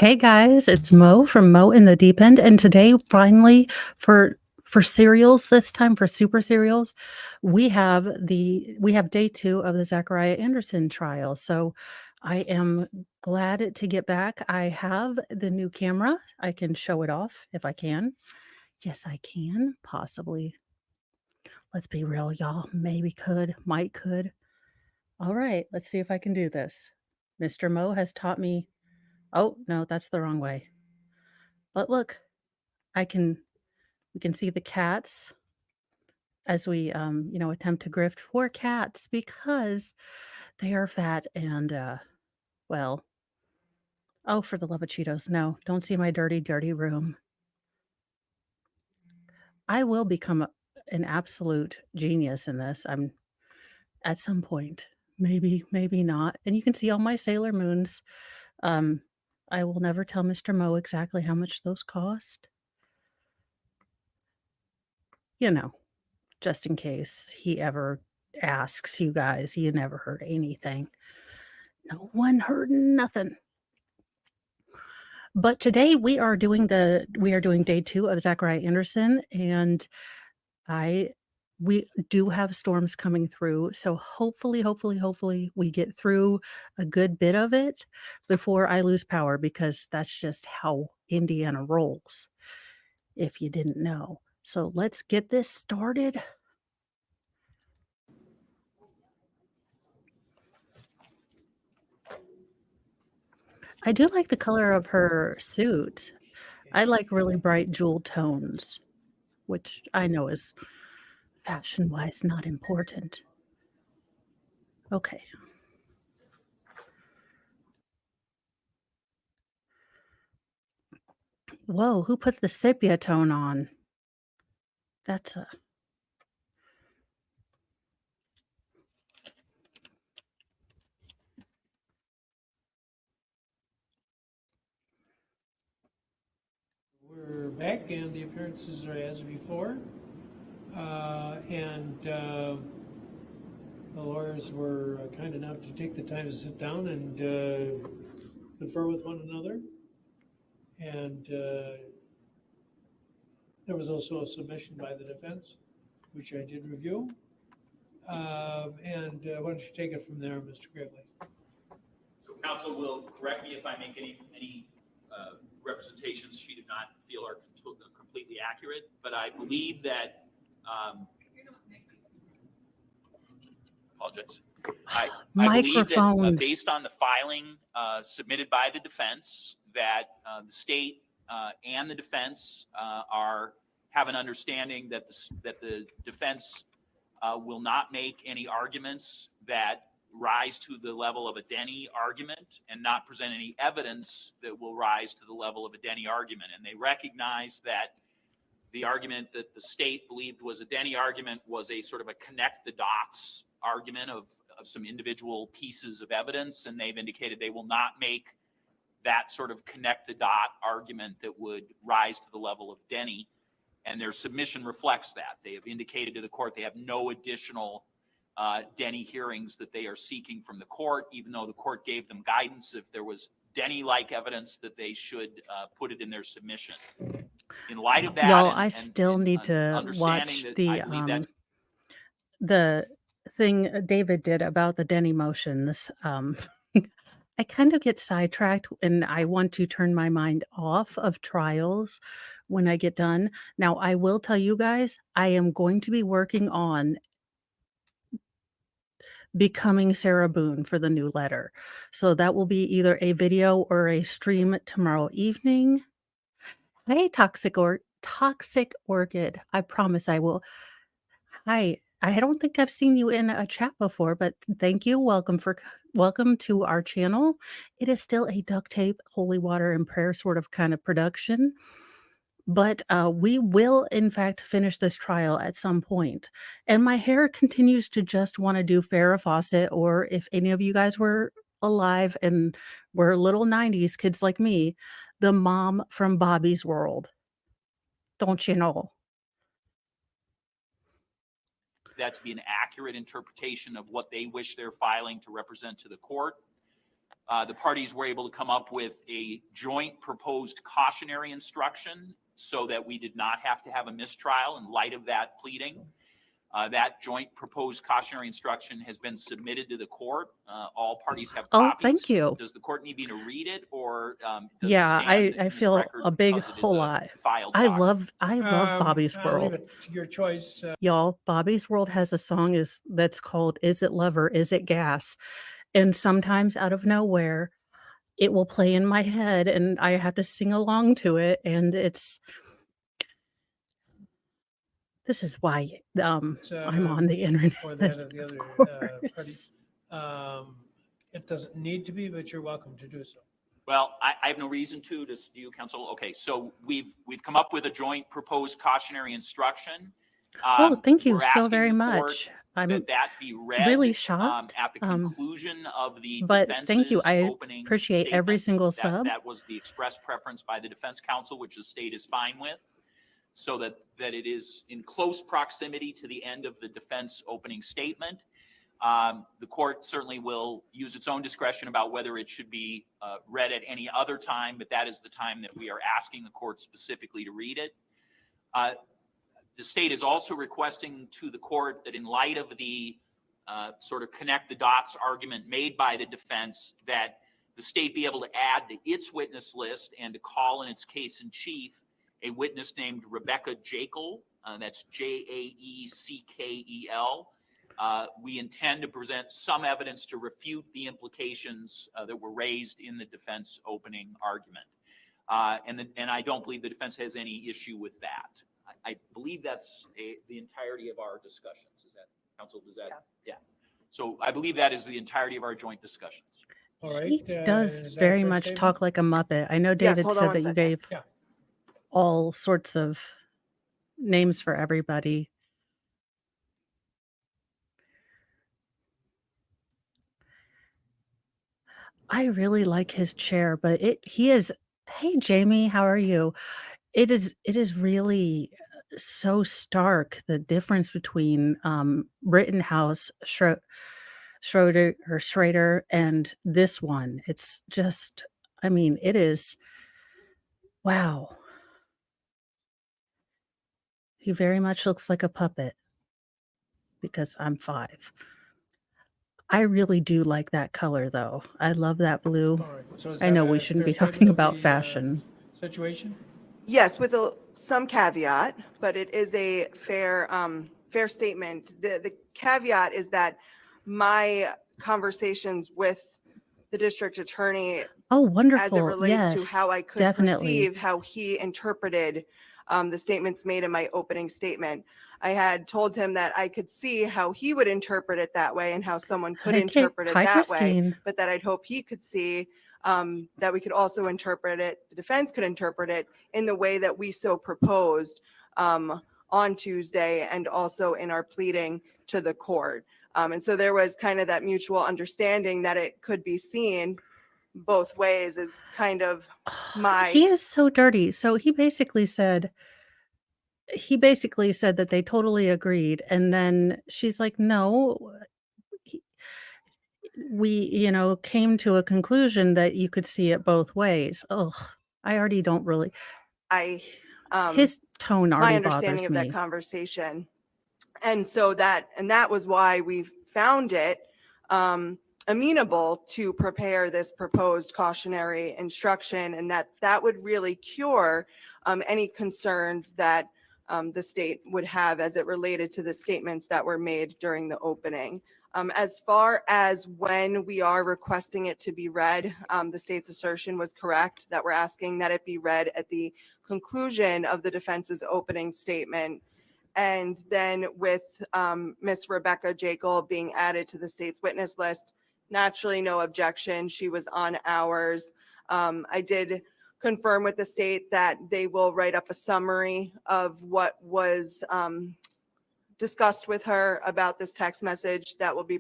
Hey guys, it's Mo from Mo in the Deep End, and today finally for cereals, this time for super cereals, we have day 2 of the Zachariah Anderson trial. So I am glad to get back. I have the new camera. I can show it off if I can. Yes, I can, possibly. Let's be real, y'all. Maybe could, might could. All right, let's see if I can do this. Mr. Mo has taught me. Oh, no, that's the wrong way. But look, I can we can see the cats as we, attempt to grift for cats because they are fat and, well, oh, for the love of Cheetos, no, don't see my dirty, dirty room. I will become an absolute genius in this. I'm at some point, maybe, maybe not. And you can see all my Sailor Moons. Um, I will never tell Mr. Mo exactly how much those cost. You know, just in case he ever asks you guys, you never heard anything. No one heard nothing. But today we are doing day 2 of Zachariah Anderson, and I we do have storms coming through, so hopefully, we get through a good bit of it before I lose power because that's just how Indiana rolls, if you didn't know. So let's get this started. I do like the color of her suit. I like really bright jewel tones, which I know is fashion-wise not important. Okay. Whoa, who put the sepia tone on? That's a We're back, and the appearances are as before. The lawyers were kind enough to take the time to sit down and confer with one another. And there was also a submission by the defense, which I did review. Why don't you take it from there, Mr. Gravely? So counsel will correct me if I make any representations she did not feel are completely accurate, but I believe that, apologize. I believe that based on the filing submitted by the defense, that the state and the defense have an understanding that the defense will not make any arguments that rise to the level of a Denny argument and not present any evidence that will rise to the level of a Denny argument. And they recognize that the argument that the state believed was a Denny argument was a sort of a connect the dots argument of some individual pieces of evidence. And they've indicated they will not make that sort of connect the dot argument that would rise to the level of Denny. And their submission reflects that. They have indicated to the court they have no additional Denny hearings that they are seeking from the court, even though the court gave them guidance if there was Denny-like evidence that they should put it in their submission. In light of that, y'all, I still need to watch the thing David did about the Denny motions. I kind of get sidetracked and I want to turn my mind off of trials when I get done. Now, I will tell you guys, I am going to be working on becoming Sarah Boone for the new letter. So that will be either a video or a stream tomorrow evening. Hey, Toxic Orchid. I promise I will. Hi. I don't think I've seen you in a chat before, but thank you. Welcome to our channel. It is still a duct tape, holy water, and prayer sort of kind of production. But we will, in fact, finish this trial at some point. And my hair continues to just want to do Farrah Fawcett, or if any of you guys were alive and were little 90s kids like me, the mom from Bobby's World. Don't you know? That to be an accurate interpretation of what they wish their filing to represent to the court. The parties were able to come up with a joint proposed cautionary instruction so that we did not have to have a mistrial in light of that pleading. That joint proposed cautionary instruction has been submitted to the court. All parties have Oh, copies. thank you. Does the court need me to read it, or does it Yeah, stand I in this feel record a big because it is whole a lot. filed I document? love Bobby's I'll leave World. it to your choice. Y'all, Bobby's World has a song that's called Is It Love or Is It Gas? And sometimes out of nowhere, it will play in my head and I have to sing along to it, and this is why, I'm on the internet, Or that of the of other party. course. It doesn't need to be, but you're welcome to do so. Well, I have no reason to. Does do you, counsel? Okay, so we've come up with a joint proposed cautionary instruction. Oh, thank you We're so asking very the court much. I'm that be read really shocked, at the conclusion of the but thank you. defense's I opening appreciate every statement. single sub. That was the express preference by the defense counsel, which the state is fine with, so that it is in close proximity to the end of the defense opening statement. The court certainly will use its own discretion about whether it should be read at any other time, but that is the time that we are asking the court specifically to read it. The state is also requesting to the court that in light of the sort of connect the dots argument made by the defense, that the state be able to add to its witness list and to call in its case in chief a witness named Rebecca Jekyll. That's Jaeckel. We intend to present some evidence to refute the implications that were raised in the defense opening argument. And I don't believe the defense has any issue with that. I believe that's the entirety of our discussions. Is that, counsel, does that? Yeah. So I believe that is the entirety of our joint discussions. All right. He does very much talk like a Muppet. I know David said that you gave all sorts of names for everybody. I really like his chair, but he is, hey Jamie, how are you? It is really so stark, the difference between Rittenhouse, Schrader, and this one. It's just, I mean, it is, wow. He very much looks like a puppet because I'm 5. I really do like that color, though. I love that blue. All right. So is I know that we a shouldn't fair be talking statement of about the, fashion. situation? Yes, with some caveat, but it is a fair statement. The caveat is that my conversations with the district attorney, Oh, wonderful. as it relates to how I could definitely perceive how he interpreted the statements made in my opening statement. I had told him that I could see how he would interpret it that way and how someone could interpret it that way, but that I'd hope he could see that we could also interpret it, the defense could interpret it in the way that we so proposed on Tuesday and also in our pleading to the court. And so there was kind of that mutual understanding that it could be seen both ways is kind of my... He is so dirty. So he basically said that they totally agreed. And then she's like, no, we, came to a conclusion that you could see it both ways. Oh, I already don't really. His tone already my understanding of that conversation. And so that was why we found it amenable to prepare this proposed cautionary instruction, and that would really cure any concerns that the state would have as it related to the statements that were made during the opening. As far as when we are requesting it to be read, the state's assertion was correct that we're asking that it be read at the conclusion of the defense's opening statement. And then with Miss Rebecca Jekyll being added to the state's witness list, naturally no objection. She was on ours. I did confirm with the state that they will write up a summary of what was discussed with her about this text message that will be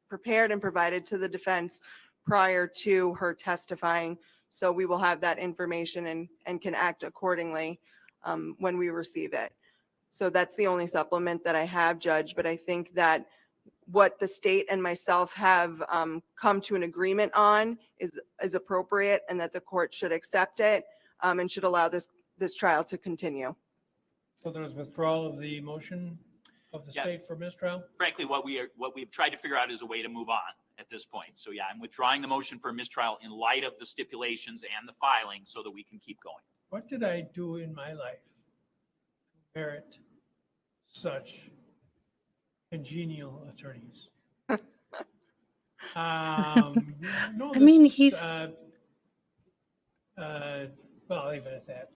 prepared and provided to the defense prior to her testifying. So we will have that information and can act accordingly when we receive it. So that's the only supplement that I have, Judge, but I think that what the state and myself have come to an agreement on is appropriate, and that the court should accept it and should allow this trial to continue. So there's withdrawal of the motion of the Yeah. state for mistrial? Frankly, what we've tried to figure out is a way to move on at this point. So yeah, I'm withdrawing the motion for mistrial in light of the stipulations and the filing so that we can keep going. What did I do in my life to merit such congenial attorneys? No, I mean, this is, he's well, I'll leave it at that.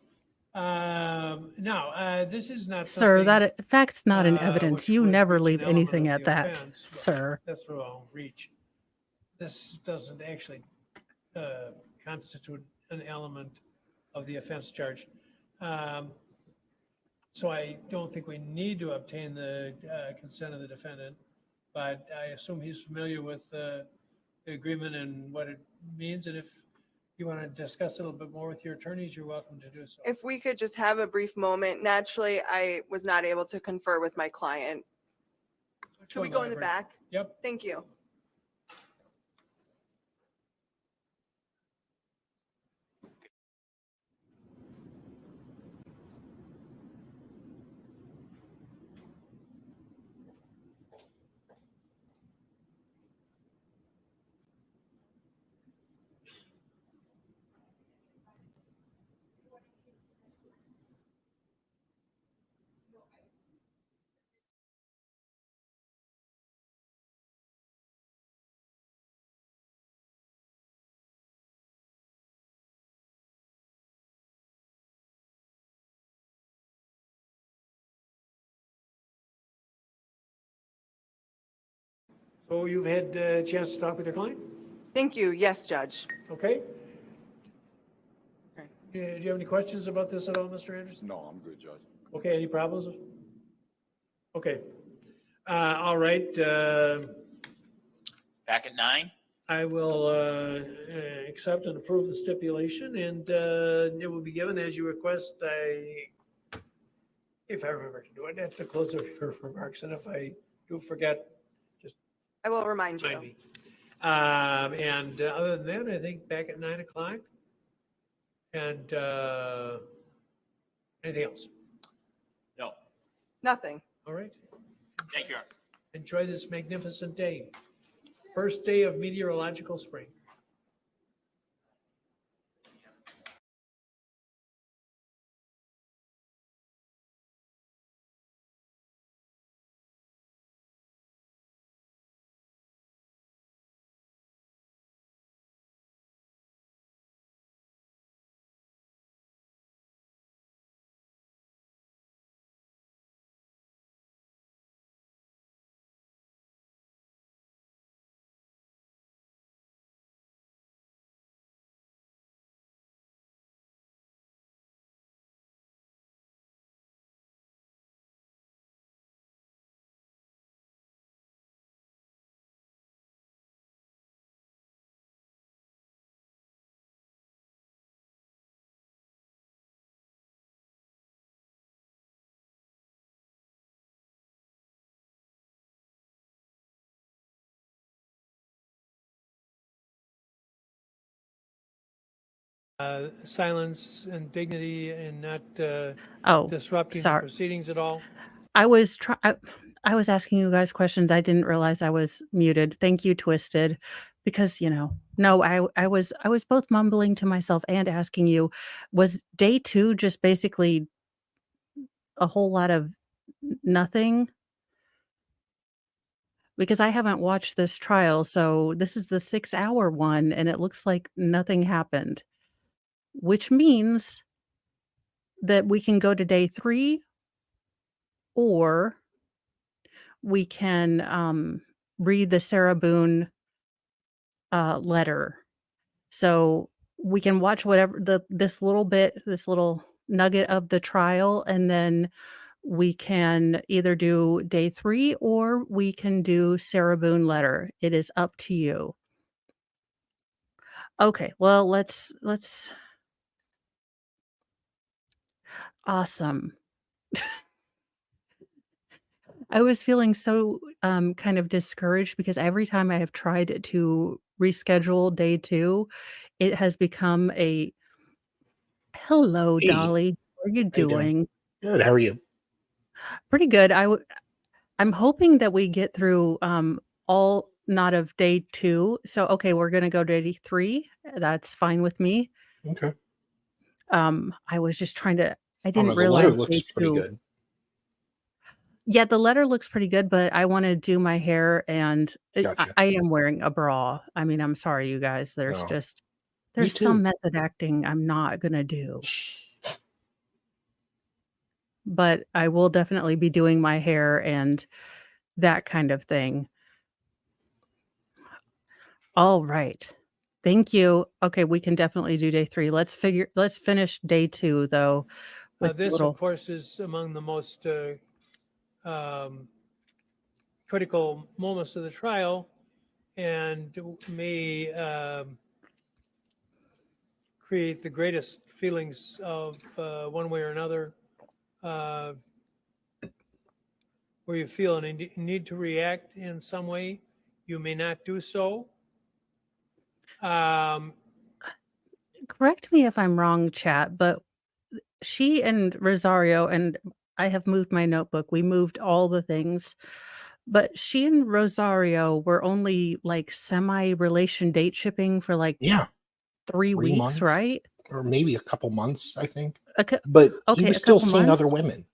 No, this is not sir, something, fact's not in evidence. which You would never reach an leave element anything of at the that, offense, but sir. that's what I'll reach. This doesn't actually constitute an element of the offense charge. So I don't think we need to obtain the consent of the defendant, but I assume he's familiar with the agreement and what it means. And if you want to discuss it a little bit more with your attorneys, you're welcome to do so. If we could just have a brief moment. Naturally, I was not able to confer with my client. Should we go in the back? Yep. Thank you. So you've had a chance to talk with your client? Thank you. Yes, Judge. Okay. Okay. Do you have any questions about this at all, Mr. Anderson? No, I'm good, Judge. Okay, any problems? Okay. All right. Back at 9? I will accept and approve the stipulation, and it will be given as you request. If I remember to do it, at the close of your remarks, and if I do forget, I will remind remind you. me. And other than that, I think back at 9 o'clock. And anything else? No. Nothing. All right. Thank you. Enjoy this magnificent day. First day of meteorological spring. Silence and dignity and not Oh, disrupting the sorry. proceedings at all. I was asking you guys questions. I didn't realize I was muted. Thank you, Twisted, because no, I was both mumbling to myself and asking you, was day 2 just basically a whole lot of nothing? Because I haven't watched this trial, so this is the 6-hour one, and it looks like nothing happened, which means that we can go to day 3, or we can read the Sarah Boone letter. So we can watch whatever this little nugget of the trial, and then we can either do day 3 or we can do Sarah Boone letter. It is up to you. Okay, well, let's awesome. I was feeling so kind of discouraged because every time I have tried to reschedule day 2, it has become a "Hello, Hey, Dolly. How are you how you doing? doing?" Good. How are you? Pretty good. I'm hoping that we get through, all not of day 2. So, okay, we're gonna go to day 3. That's fine with me. Okay. I was just trying to I Oh no, didn't the letter realize looks day pretty 2. good. Yeah, the letter looks pretty good, but I wanna do my hair and Gotcha. I am wearing a bra. I mean, I'm sorry, you guys. No, me There's some too. method acting I'm not gonna do, but I will definitely be doing my hair and that kind of thing. All right. Thank you. Okay, we can definitely do day 3. Let's finish day 2 though with a This, of little course, is among the most um, critical moments of the trial and may create the greatest feelings of one way or another, uh, where you feel a need to react in some way. You may not do so. Um, correct me if I'm wrong, chat, but she and Rosario and I have moved my notebook. We moved all the things, but she and Rosario were only like semi-relation date shipping for like Yeah, 3 3 weeks, months right? or maybe a couple months, I think. A cou But he okay, was a still couple seeing months? other women.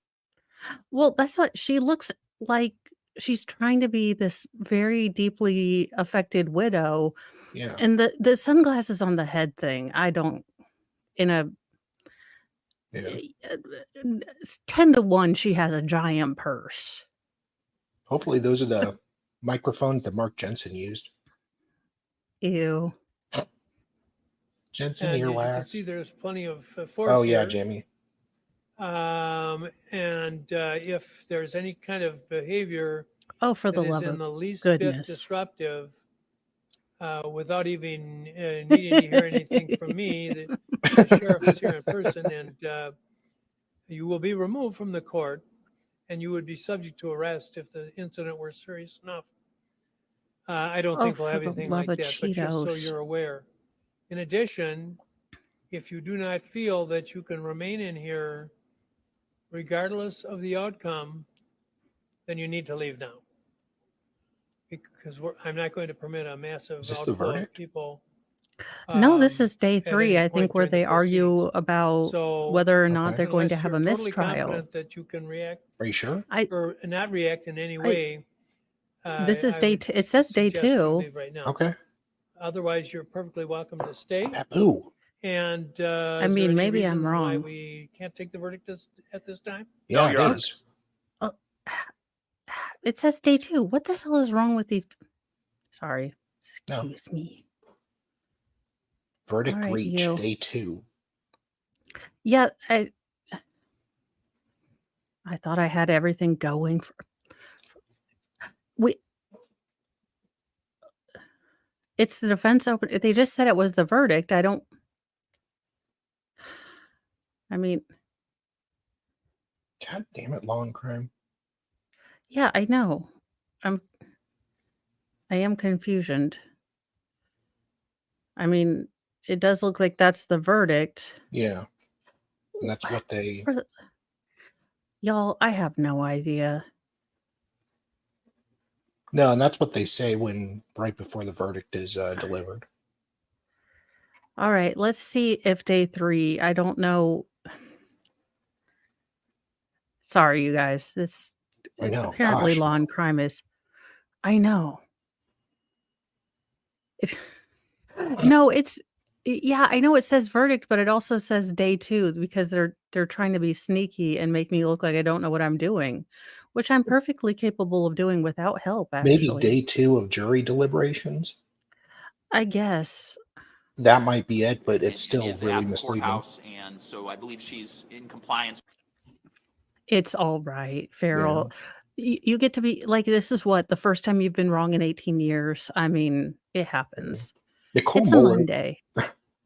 Well, that's what she looks like. She's trying to be this very deeply affected widow, Yeah, and the sunglasses on the head thing, I don't in a yeah. 10 to 1, she has a giant purse. Hopefully, those are the microphones that Mark Jensen used. Ew. Jensen and as you can see, earwax. there's plenty of force Oh yeah, here. Jamie. And if there's any kind of behavior Oh, for that the is love in of the least bit goodness. disruptive, without even needing to hear anything from me, the sheriff is here in person, and you will be removed from the court, and you would be subject to arrest if the incident were serious enough. I don't Oh, think we'll for have the anything love like of that, but just so Cheetos. you're aware. In addition, if you do not feel that you can remain in here regardless of the outcome, then you need to leave now. Because I'm not going to permit a massive Is this the outflow of verdict? people No, this um, is day at 3, any I point think, where during the they argue proceedings. about So whether or not Okay. they're going to unless have you're a totally mistrial. confident that you can react Are you sure? I or not react in any I way, this is I day would 2. It says day suggest you 2. leave right now. Okay. Otherwise, you're perfectly welcome to stay. Papu. And I is there mean, any maybe I'm reason why wrong. we can't take the verdict at this time? No, Yeah, it you're up. is. Oh, it says day 2. What the hell is wrong with these? Sorry. No. Excuse me. Verdict Alright, reached you. day 2. Yeah, I thought I had everything going for we it's the defense open they just said it was the verdict. I mean, God damn it, law and crime. yeah, I know. I'm I am confusioned. I mean, it does look like that's the verdict. Yeah, and that's what they. For the y'all, I have no idea. No, and that's what they say when right before the verdict is delivered. Alright, let's see if day 3 I don't know. Sorry, you guys. This I know. apparently Gosh, law no. and crime is I know. It No, yeah, I know it says verdict, but it also says day 2 because they're trying to be sneaky and make me look like I don't know what I'm doing, which I'm perfectly capable of doing without help, Maybe actually. day 2 of jury deliberations. I guess. That might be it, but it's And still is really at the misleading. courthouse, and so I believe she's in compliance. It's all right, Yeah. Farrell. You get to be like, this is what, the first time you've been wrong in 18 years? I mean, it happens. Nicole It's a Mueller. Monday.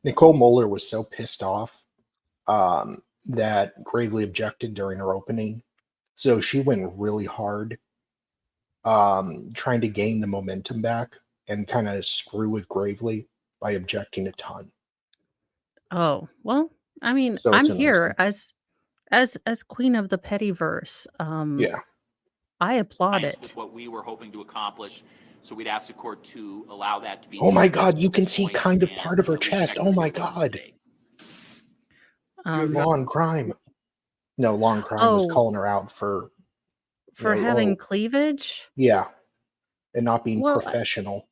Nicole Mueller was so pissed off that gravely objected during her opening. So she went really hard trying to gain the momentum back and kind of screw with Gravely by objecting a ton. Oh, well, I mean, So it's I'm here interesting. as queen of the pettyverse. Yeah. I applaud With it. what we were hoping to accomplish. So we'd ask the court to allow that to be. Oh my God, dismissed you at can this see point kind of and part of her at least chest. check Oh the my courts God. today. Law and Crime. No, Law and Crime was Oh, calling her out for, for having cleavage? yeah, and not being Well, professional.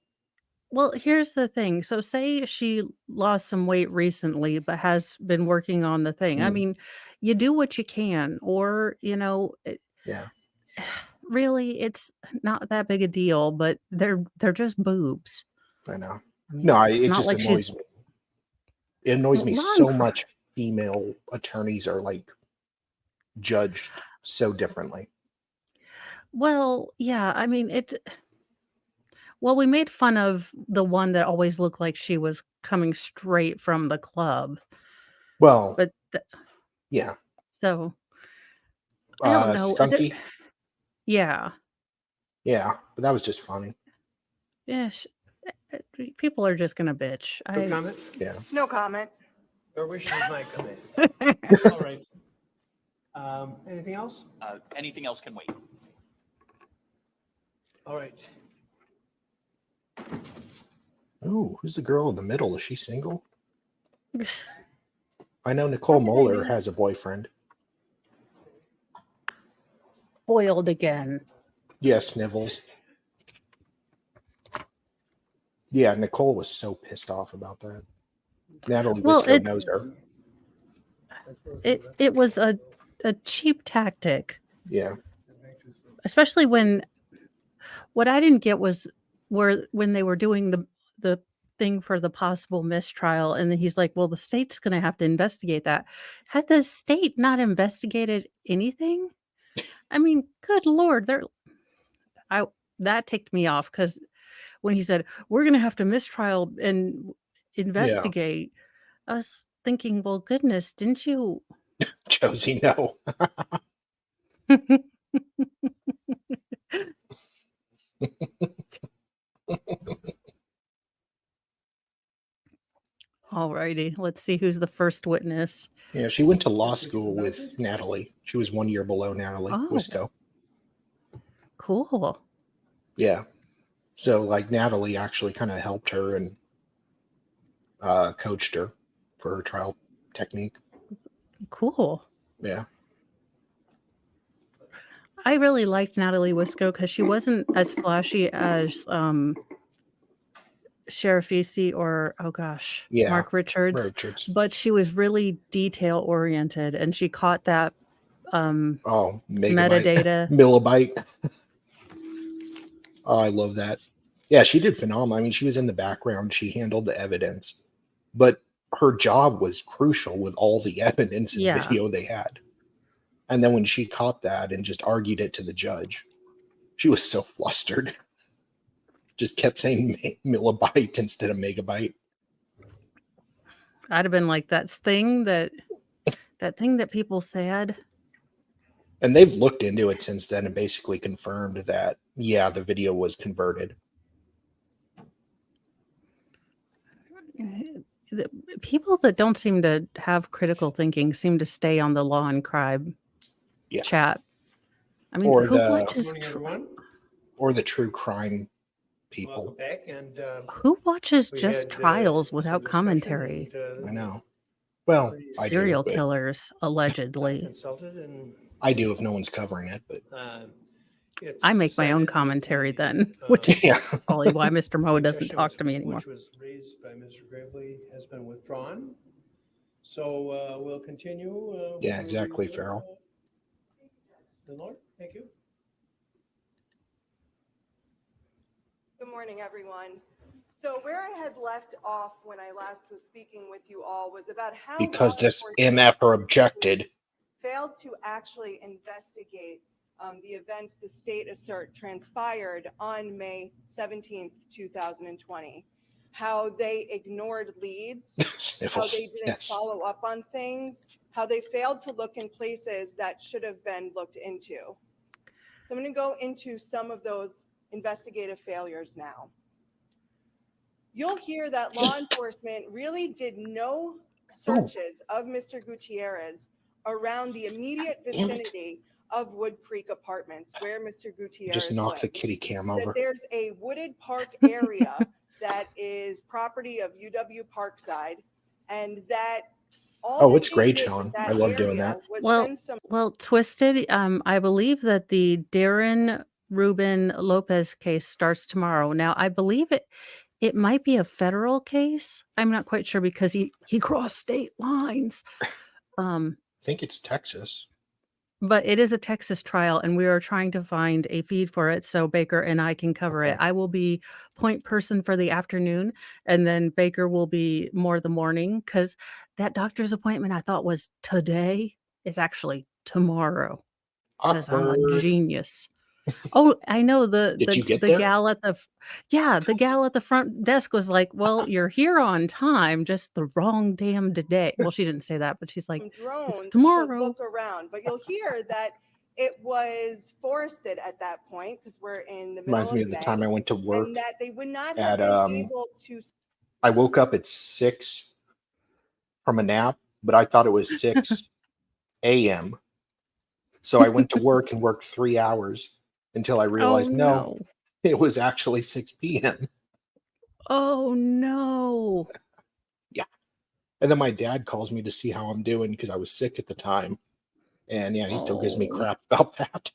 Well, here's the thing. So say she lost some weight recently, but has been working on the thing. I Mhm. mean, you do what you can, or, Yeah, really, it's not that big a deal, but they're just boobs. I know. I mean, No, it's it not just like annoys she's me. It annoys me long. so much. Female attorneys are like judged so differently. Well, yeah, I mean, well, we made fun of the one that always looked like she was coming straight from the club, Well, but yeah. so I don't know. Skunky. Yeah. Yeah, but that was just funny. Yeah, people are just gonna bitch. No comment? Yeah. No comment. Or wishes might come in. All right. Anything else? Anything else can wait. All right. Oh, who's the girl in the middle? Is she single? I know Nicole Moeller has a boyfriend. Foiled again. Yeah, Snivels. Yeah, Nicole was so pissed off about that. Natalie Well, Wisco knows her. it was a cheap tactic, Yeah. especially when what I didn't get was when they were doing the thing for the possible mistrial, and then he's like, "Well, the state's going to have to investigate that." Had the state not investigated anything? I mean, good lord, that ticked me off because when he said, "We're going to have to mistrial and Yeah. investigate," I was thinking, "Well, goodness, didn't you?" Josie, no. Alrighty, let's see who's the first witness. Yeah, she went to law school with Natalie. She was 1 year below Natalie Oh. Wisco. Cool. Yeah. So, like, Natalie actually kind of helped her and coached her for her trial technique. Cool. Yeah. I really liked Natalie Wisco because she wasn't as flashy as Sheriff Easy or Yeah. Mark Richards, but she was really detail oriented and she caught that metadata. Millibyte. Oh, I love that. Yeah, she did phenomenal. I mean, she was in the background. She handled the evidence, but her job was crucial with all the evidence and Yeah. video they had. And then when she caught that and just argued it to the judge, she was so flustered. Just kept saying millibyte instead of megabyte. I'd have been like, that thing that people said. And they've looked into it since then and basically confirmed that, yeah, the video was converted. The people that don't seem to have critical thinking seem to stay on the law and crime chat. I mean, Or who watches or the true crime people. Back and, who watches just trials without commentary? I know. Well, serial killers, allegedly. Consulted and I do if no one's covering it, but I make my own commentary then, which is probably why Mr. Moe doesn't talk to me anymore. Which was raised by Mr. Gravely has been withdrawn. So we'll continue. Yeah, exactly, Farrell. Lord, thank you. Good morning, everyone. So where I had left off when I last was speaking with you all was about how because this MFer objected. Failed to actually investigate the events the state assert transpired on May 17th, 2020. How they ignored leads, how they didn't follow up on things, how they failed to look in places that should have been looked into. So I'm going to go into some of those investigative failures now. You'll hear that law enforcement really did no searches of Mr. Gutierrez around the immediate vicinity of Wood Creek Apartments, where Mr. Gutierrez Just knocked the lived. kitty cam That over. there's a wooded park area that is property of UW Parkside, and that all Oh, that it's they great, did Sean. with that I love doing area that. was Well, send some Twisted, I believe that the Darren Ruben Lopez case starts tomorrow. Now, I believe it might be a federal case. I'm not quite sure because he crossed state lines. I think it's Texas. But it is a Texas trial, and we are trying to find a feed for it so Baker and I can cover it. Okay. I will be point person for the afternoon, and then Baker will be more the morning, because that doctor's appointment I thought was today is actually tomorrow, because I'm a Awkward. genius. Oh, I know Did you get the there? gal at the the gal at the front desk was like, "Well, you're here on time, just the wrong damn day." Well, she didn't say that, but she's like, "It's drones to tomorrow." look around, but you'll hear that it was forested at that point because we're in the middle Reminds me of of the May, time I went to work. and that they would not at, have been able to. I woke up at 6 from a nap, but I thought it was 6 a.m. So I went to work and worked 3 hours until I realized, Oh, no, no. it was actually 6 p.m. Oh, no. Yeah. And then my dad calls me to see how I'm doing because I was sick at the time. And yeah, he still gives me Oh. crap about that.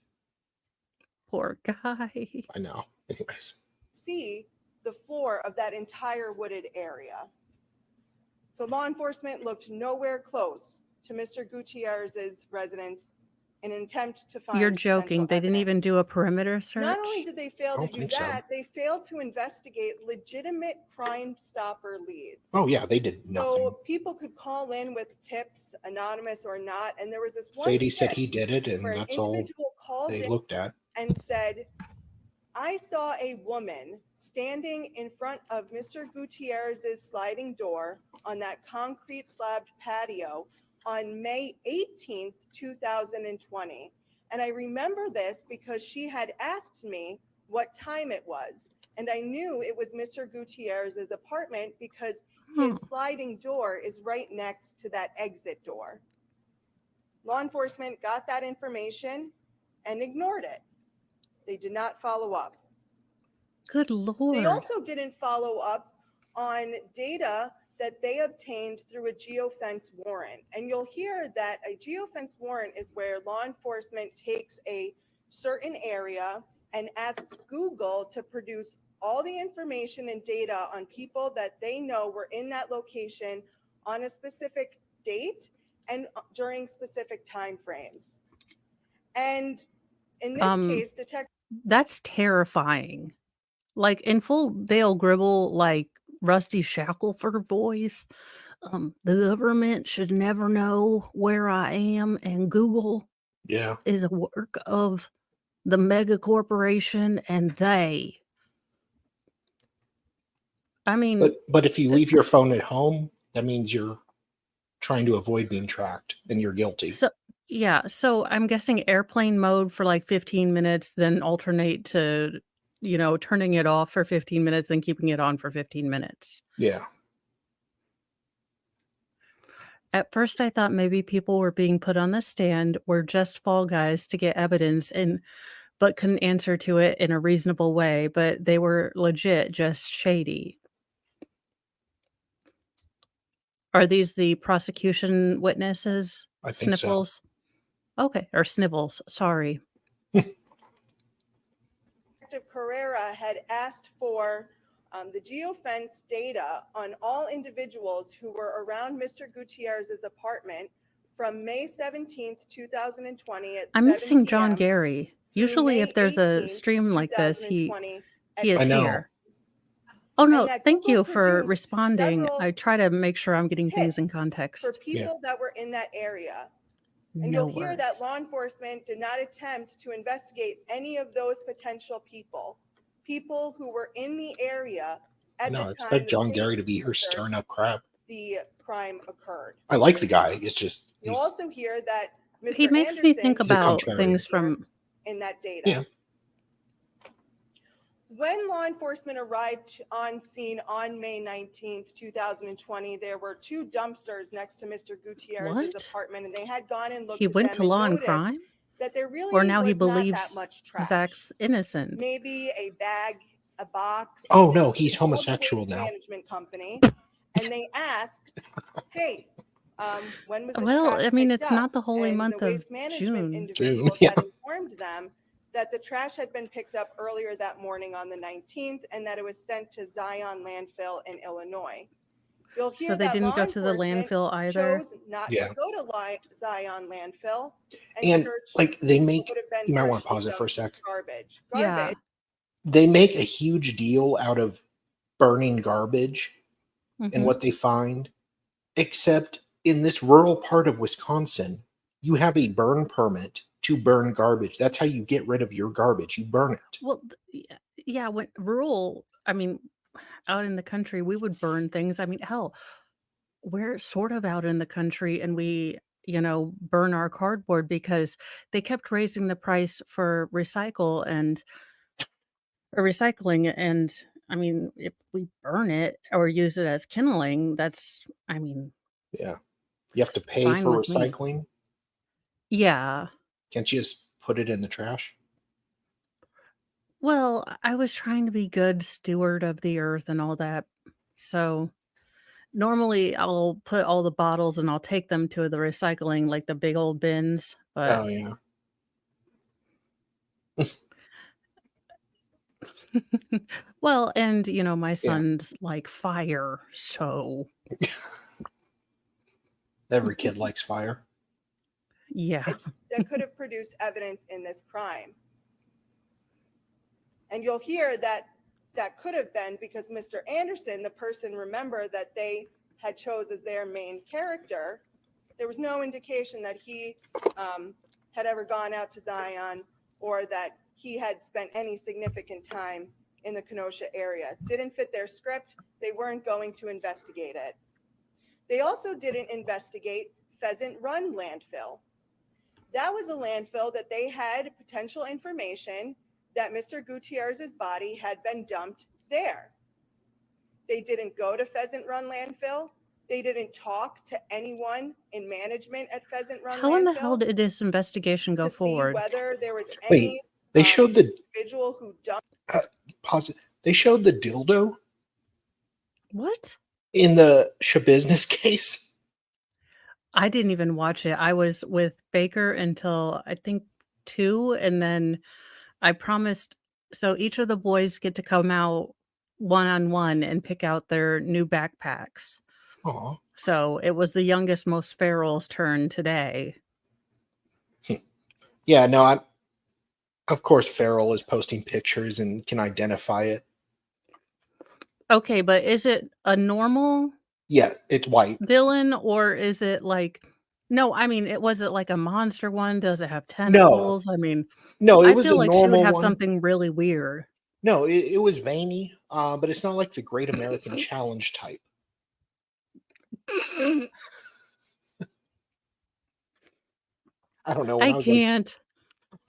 Poor guy. I know. Anyways. See the floor of that entire wooded area. So law enforcement looked nowhere close to Mr. Gutierrez's residence in an attempt to find You're joking. potential They didn't even evidence. do a perimeter search? Not only did they fail I to don't do think so. that, they failed to investigate legitimate Crime Stopper leads. Oh, yeah, they did nothing. So people could call in with tips, anonymous or not, and there was this one Sadie tip said he did it, and where an that's all individual called they in looked at. and said, I saw a woman standing in front of Mr. Gutierrez's sliding door on that concrete slabbed patio on May 18th, 2020. And I remember this because she had asked me what time it was. And I knew it was Mr. Gutierrez's apartment because his sliding door is right next to that exit door. Law enforcement got that information and ignored it. They did not follow up. Good Lord. They also didn't follow up on data that they obtained through a geofence warrant. And you'll hear that a geofence warrant is where law enforcement takes a certain area and asks Google to produce all the information and data on people that they know were in that location on a specific date and during specific time frames. And in this case, that's terrifying. Like in full Dale Gribble, like Rusty Shackelford voice. The government should never know where I am, and Google is a work of the mega corporation and they. I mean, but if you leave your phone at home, that means you're trying to avoid being tracked and you're guilty. So I'm guessing airplane mode for like 15 minutes, then alternate to, turning it off for 15 minutes, then keeping it on for 15 minutes. Yeah. At first, I thought maybe people were being put on the stand were just fall guys to get evidence but couldn't answer to it in a reasonable way, but they were legit just shady. Are these the prosecution witnesses? I think Sniffles? So. Okay, or Snivels, sorry. Detective Carrera had asked for the geofence data on all individuals who were around Mr. Gutierrez's apartment from May 17th, 2020 at I'm 7 missing John p.m. Gary. Usually May if there's a 18th, stream like this, he is I know. here. Oh, no, that thank Google you for produced responding. several I try to make sure I'm getting things in hits for context. people that were in that area. And No you'll hear words. that law enforcement did not attempt to investigate any of those potential people who were in the area at the I time expect the John state Gary to be here stirring up crap. the crime occurred. I like the guy. It's just You'll also hear that Mr. He makes me think Anderson about contrarian. things from in that data. Yeah. When law enforcement arrived on scene on May 19th, 2020, there were 2 dumpsters next to Mr. Gutierrez's What? apartment, and they had gone and looked He at went them to and Law and noticed Crime? that there really Or now he was not that believes much trash. Zach's innocent? Maybe a bag, a box. Oh no, he's They called the homosexual waste now. management company, and they asked, "Hey, when was this Well, trash I mean, picked it's up?" not the holy And month the of waste management June. individuals June, had informed them that the trash had been picked up earlier that morning on the 19th, and that it was sent to Zion landfill in Illinois. You'll hear So they that didn't law go to the enforcement landfill either? chose not Yeah. to go to Zion landfill And search like they what make, would have been you might want to partially pause it for a dumped sec. garbage. Yeah. They make a huge deal out of burning garbage and Mhm. what they find, except in this rural part of Wisconsin, you have a burn permit to burn garbage. That's how you get rid of your garbage. You burn it. Well, yeah, when rural, I mean, out in the country, we would burn things. I mean, hell, we're sort of out in the country and we, burn our cardboard because they kept raising the price for recycling. And I mean, if we burn it or use it as kindling, I mean, Yeah. You have to pay fine for with me. recycling. Yeah. Can't you just put it in the trash? Well, I was trying to be good steward of the earth and all that. So normally I'll put all the bottles and I'll take them to the recycling, like the big old bins. But Oh yeah. well, and my Yeah. son's like fire, so Every kid likes fire. yeah. That could have produced evidence in this crime. And you'll hear that could have been because Mr. Anderson, the person, remember, that they had chose as their main character, there was no indication that he had ever gone out to Zion or that he had spent any significant time in the Kenosha area. Didn't fit their script. They weren't going to investigate it. They also didn't investigate Pheasant Run landfill. That was a landfill that they had potential information that Mr. Gutierrez's body had been dumped there. They didn't go to Pheasant Run landfill. They didn't talk to anyone in management at Pheasant Run How in the hell landfill did this investigation go to see forward? whether there was Wait, any they showed the individual who dumped. pause it. They showed the dildo What? in the Shabusiness case. I didn't even watch it. I was with Baker until I think 2, and then I promised, so each of the boys get to come out one-on-one and pick out their new backpacks. Aw. So it was the youngest, most feral's turn today. Yeah, no, I'm of course Farrell is posting pictures and can identify it. Okay, but is it a normal Yeah, it's white. Dylan, or is it like, no, I mean, was it like a monster one? Does it have No, tentacles? I mean, no, it I was feel a like she would normal have one. something really weird. No, it was veiny, but it's not like the Great American Challenge type. I don't know. When I can't.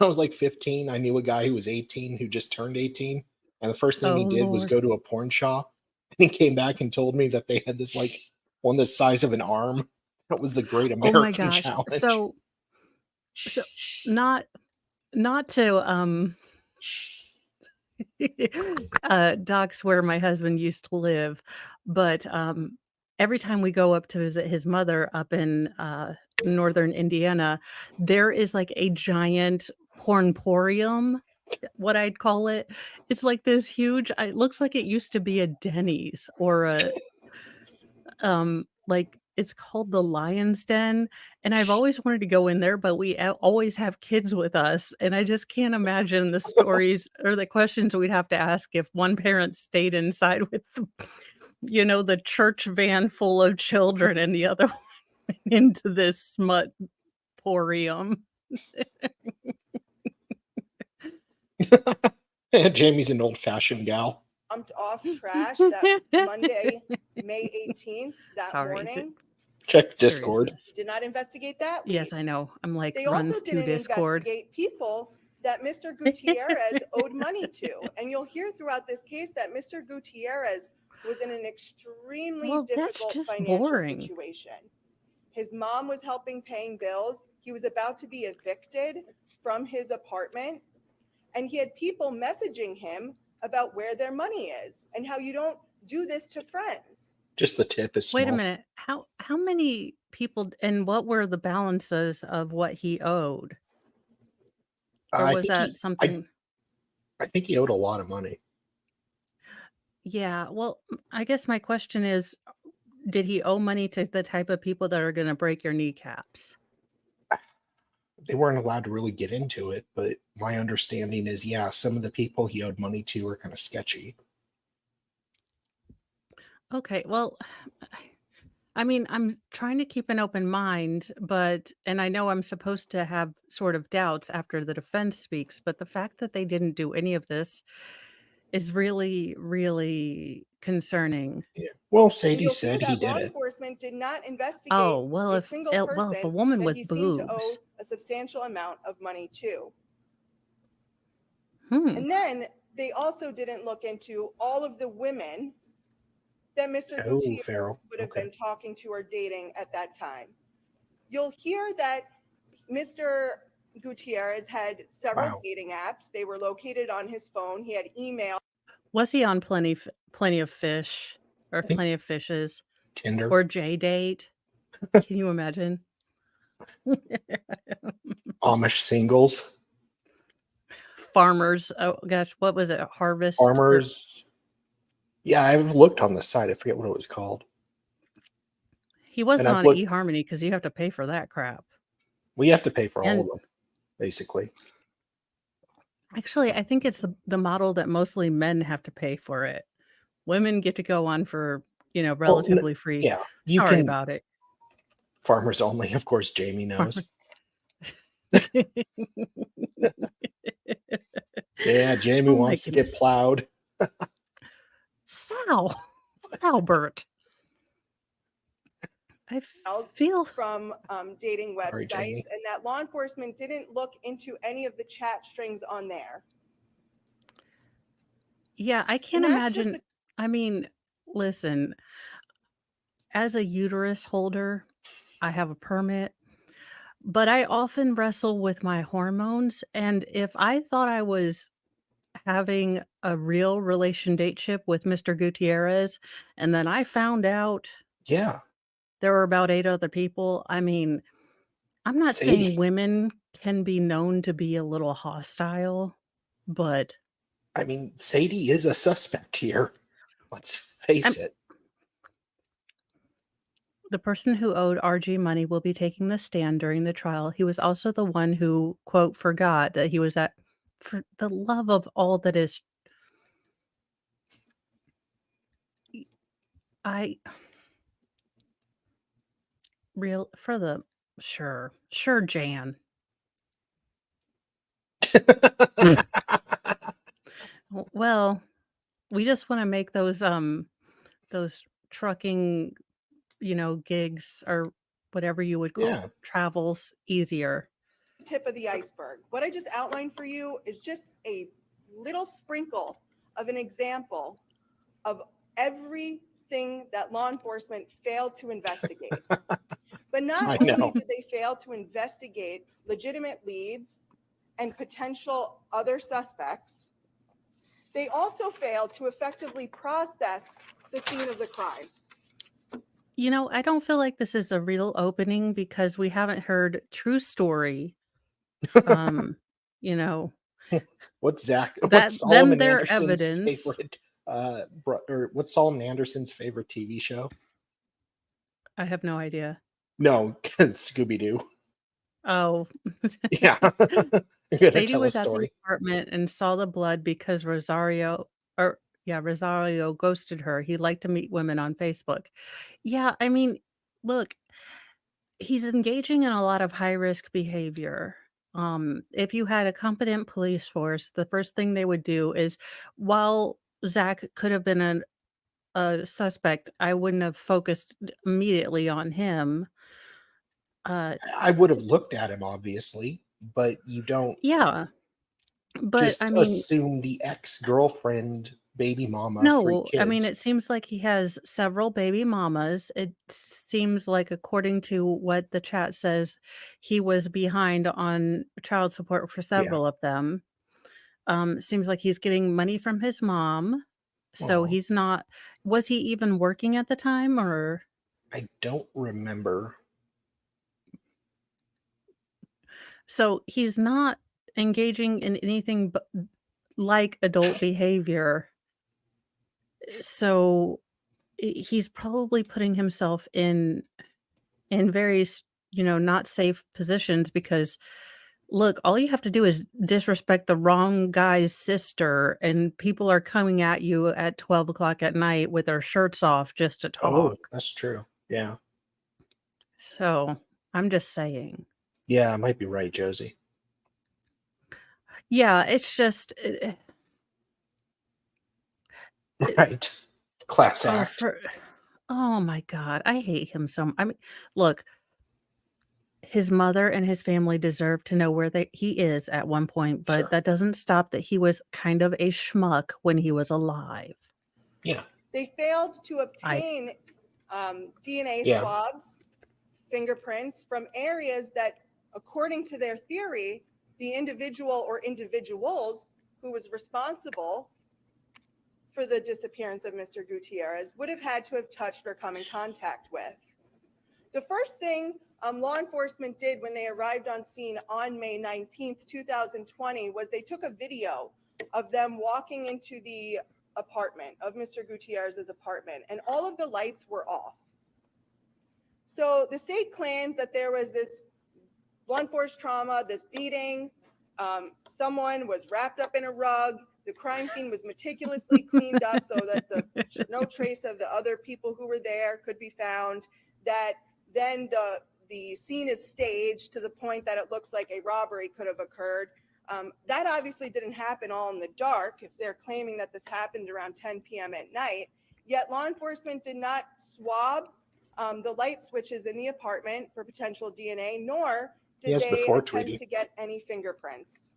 I was like 15, I knew a guy who was 18 who just turned 18, and the first thing Oh, he did was Lord. go to a porn shop, and he came back and told me that they had this like one the size of an arm. That was the Great Oh my American gosh. Challenge. So not to dox where my husband used to live, but every time we go up to visit his mother up in northern Indiana, there is like a giant pornporium, what I'd call it. It's like this huge, it looks like it used to be a Denny's or a like it's called the Lion's Den, and I've always wanted to go in there, but we always have kids with us, and I just can't imagine the stories or the questions we'd have to ask if one parent stayed inside with the church van full of children and the other one went into this smut porium. Jamie's an old-fashioned gal. Dumped off trash that Monday, May 18th, that Sorry. morning. Check Discord. Seriousness. Did not investigate that. Yes, I know. I'm like, They runs also to didn't Discord. investigate people that Mr. Gutierrez owed money to. And you'll hear throughout this case that Mr. Gutierrez was in an extremely Well, that's difficult just financial boring. situation. His mom was helping paying bills. He was about to be evicted from his apartment. And he had people messaging him about where their money is and how you don't do this to friends. Just the tip is small. Wait a minute. How many people and what were the balances of what he owed? Or I was think that something? I think he owed a lot of money. Yeah, well, I guess my question is, did he owe money to the type of people that are going to break your kneecaps? They weren't allowed to really get into it, but my understanding is, yeah, some of the people he owed money to were kind of sketchy. Okay, well, I mean, I'm trying to keep an open mind, and I know I'm supposed to have sort of doubts after the defense speaks, but the fact that they didn't do any of this is really, really concerning. Yeah. Well, And Sadie you'll hear said he that did law it. enforcement did not investigate Oh, well, a single if a person woman that with he seemed to owe boobs. a substantial amount of money to. Hmm. And then they also didn't look into all of the women that Mr. Oh, Gutierrez Farrell. would have Okay. been talking to or dating at that time. You'll hear that Mr. Gutierrez had several Wow. dating apps. They were located on his phone. He had email. Was he on plenty of fish or think- plenty of fishes Tinder. or J-Date? Can you imagine? Amish singles. Farmers. Oh gosh, what was it? Harvest. Farmers. Yeah, I've looked on the site. I forget what it was called. He wasn't I've on looked- eHarmony because you have to pay for that crap. We have to pay for all And- of them, basically. Actually, I think it's the model that mostly men have to pay for it. Women get to go on for, relatively free. Yeah, you Sorry can. about it. Farmers only, of course. Jamie knows. Yeah, Jamie Oh my wants to get goodness. plowed. Albert. I feel from dating Sorry, websites, Jamie. and that law enforcement didn't look into any of the chat strings on there. Yeah, I can't And that's just imagine. I mean, listen, as a uterus holder, I have a permit, but I often wrestle with my hormones. And if I thought I was having a real relationship with Mr. Gutierrez, and then I found out Yeah. there were about 8 other people, I mean, I'm not Sadie. saying women can be known to be a little hostile, but I mean, Sadie is a suspect here. Let's face it. the person who owed RG money will be taking the stand during the trial. He was also the one who, quote, forgot that he was at, for the love of all that is. Sure, Jan. Well, we just want to make those trucking, gigs or whatever you would call Yeah. travels easier. Tip of the iceberg. What I just outlined for you is just a little sprinkle of an example of everything that law enforcement failed to investigate. But not I only know. did they fail to investigate legitimate leads and potential other suspects, they also failed to effectively process the scene of the crime. I don't feel like this is a real opening because we haven't heard true story. What's Their Solomon Anderson's evidence. favorite or what's Solomon Anderson's favorite TV show? I have no idea. No, Scooby-Doo. Oh. Yeah. Sadie was at the apartment and saw the blood because Rosario ghosted her. He liked to meet women on Facebook. Yeah, I mean, look, he's engaging in a lot of high-risk behavior. If you had a competent police force, the first thing they would do is, while Zach could have been a suspect, I wouldn't have focused immediately on him. I would have looked at him, obviously, but you don't. Yeah. But Just I mean, assume the ex-girlfriend, baby mama, 3 no, I mean, kids. it seems like he has several baby mamas. It seems like, according to what the chat says, he was behind on child support for Yeah. several of them. Seems like he's getting money from his mom. So Aw. he's not, was he even working at the time, or I don't remember. so he's not engaging in anything but like adult behavior. So he's probably putting himself in very not safe positions, because look, all you have to do is disrespect the wrong guy's sister, and people are coming at you at 12 o'clock at night with their shirts off just to Oh, talk. that's true. Yeah. So I'm just saying. Yeah, I might be right, Josie. Yeah, it's just Right. Class oh act. for oh my god, I hate him I mean, look, his mother and his family deserve to know where he is at one point, but Sure. that doesn't stop that he was kind of a schmuck when he was alive. Yeah. They failed to I obtain DNA Yeah. swabs, fingerprints from areas that, according to their theory, the individual or individuals who was responsible for the disappearance of Mr. Gutierrez would have had to have touched or come in contact with. The first thing law enforcement did when they arrived on scene on May 19th, 2020, was they took a video of them walking into the apartment, of Mr. Gutierrez's apartment, and all of the lights were off. So the state claims that there was this blunt force trauma, this beating, someone was wrapped up in a rug, the crime scene was meticulously cleaned up so that no trace of the other people who were there could be found, that then the scene is staged to the point that it looks like a robbery could have occurred. That obviously didn't happen all in the dark, if they're claiming that this happened around 10 p.m. at night. Yet law enforcement did not swab the light switches in the apartment for potential DNA, nor did Yes, they before attempt Tweety. to get any fingerprints.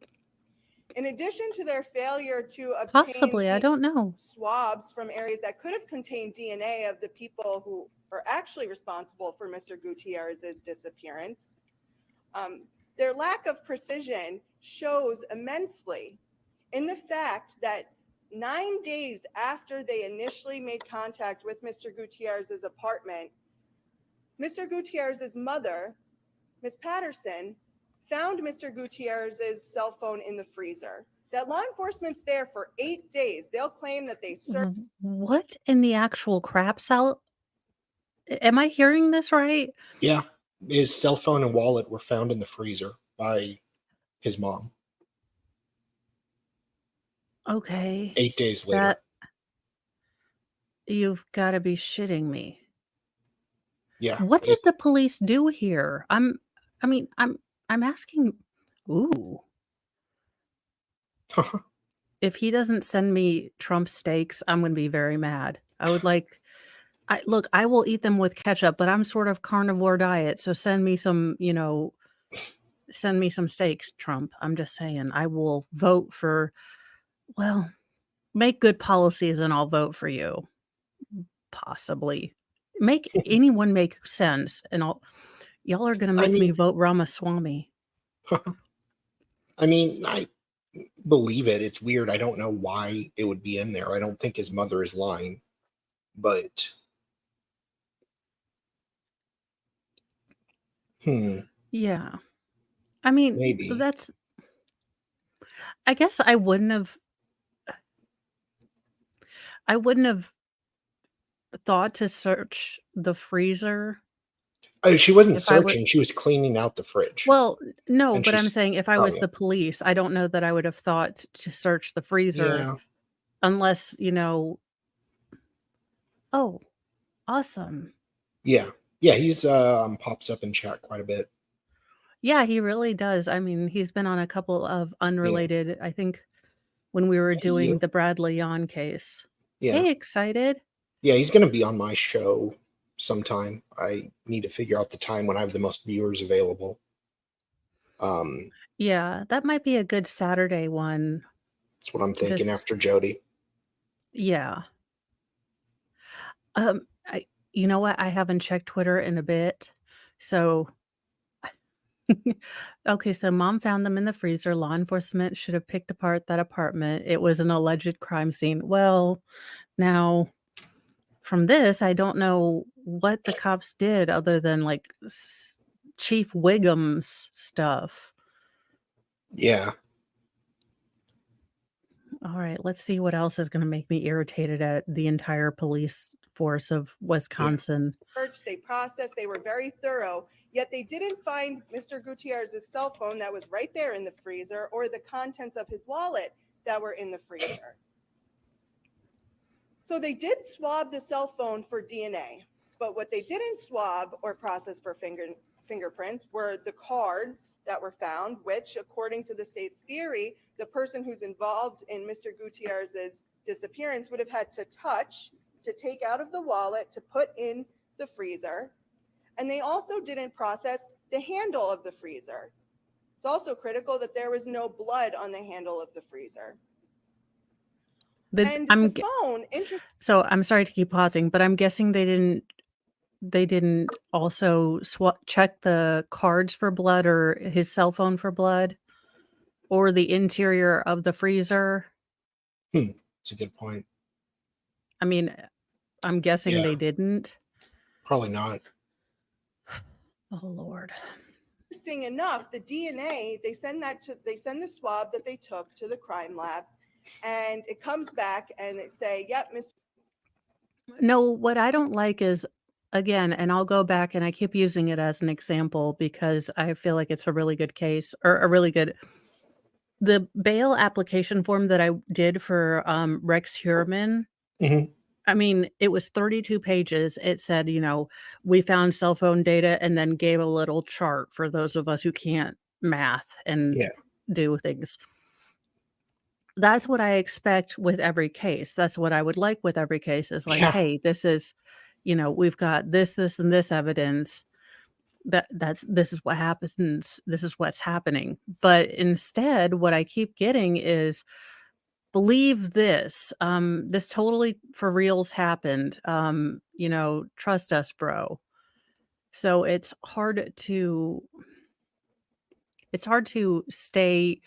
In addition to their failure to obtain possibly, I don't know. swabs from areas that could have contained DNA of the people who are actually responsible for Mr. Gutierrez's disappearance, their lack of precision shows immensely in the fact that 9 days after they initially made contact with Mr. Gutierrez's apartment, Mr. Gutierrez's mother, Ms. Patterson, found Mr. Gutierrez's cell phone in the freezer. That law enforcement's there for 8 days. They'll claim that they searched. What in the actual crap salad? Am I hearing this right? Yeah. His cell phone and wallet were found in the freezer by his mom Okay. 8 days later. That you've gotta be shitting me. Yeah. What did the police do here? I'm asking. Ooh. If he doesn't send me Trump steaks, I'm gonna be very mad. I would like look, I will eat them with ketchup, but I'm sort of carnivore diet, so send me some, send me some steaks, Trump. I'm just saying, I will vote for, well, make good policies and I'll vote for you. Possibly. Make anyone make sense, and y'all are gonna I make me mean, vote Ramaswamy. I believe it. It's weird. I don't know why it would be in there. I don't think his mother is lying, but Yeah. I mean, maybe. that's I guess I wouldn't have thought to search the freezer She wasn't if I would. searching. She was cleaning out the fridge, Well, no, and but I'm she's. saying if I Oh was yeah, the police, I don't know that I would have thought to search the freezer yeah, unless, oh, awesome. yeah, yeah. He's pops up in chat quite a bit. Yeah, he really does. I mean, he's been on a couple of Yeah, unrelated, I think when we were hey, doing you. the Bradley Yon case. Yeah, Hey, excited? yeah. He's gonna be on my show sometime. I need to figure out the time when I have the most viewers available. Yeah, that might be a good Saturday one. That's what I'm thinking Just after Jody. yeah. I you know what? I haven't checked Twitter in a bit. So okay, so mom found them in the freezer. Law enforcement should have picked apart that apartment. It was an alleged crime scene. Well, now from this, I don't know what the cops did other than like Chief Wiggum's stuff. Yeah. All right, let's see what else is going to make me irritated at the entire police force of Wisconsin. Search, they processed, they were very thorough, yet they didn't find Mr. Gutierrez's cell phone that was right there in the freezer or the contents of his wallet that were in the freezer. So they did swab the cell phone for DNA, but what they didn't swab or process for fingerprints were the cards that were found, which, according to the state's theory, the person who's involved in Mr. Gutierrez's disappearance would have had to touch, to take out of the wallet, to put in the freezer. And they also didn't process the handle of the freezer. It's also critical that there was no blood on the handle of the freezer. And the phone, so I'm sorry to keep pausing, but I'm guessing they didn't also check the cards for blood or his cell phone for blood or the interior of the freezer. That's a good point. I mean, I'm guessing they didn't. Probably not. Oh Lord. Interesting enough, the DNA, they send the swab that they took to the crime lab, and it comes back and they say, yep, Mr. No, what I don't like is, again, and I'll go back and I keep using it as an example because I feel like it's a really good case or a really good the bail application form that I did for Rex Heuermann. Mhm. I mean, it was 32 pages. It said, you know, we found cell phone data and then gave a little chart for those of us who can't math and do things. That's what I expect with every case. That's what I would like with every case is like, hey, this is, you know, we've got this, and this evidence. This is what happens. This is what's happening. But instead, what I keep getting is believe this. This totally for reals happened. You know, trust us, bro. So it's hard to stay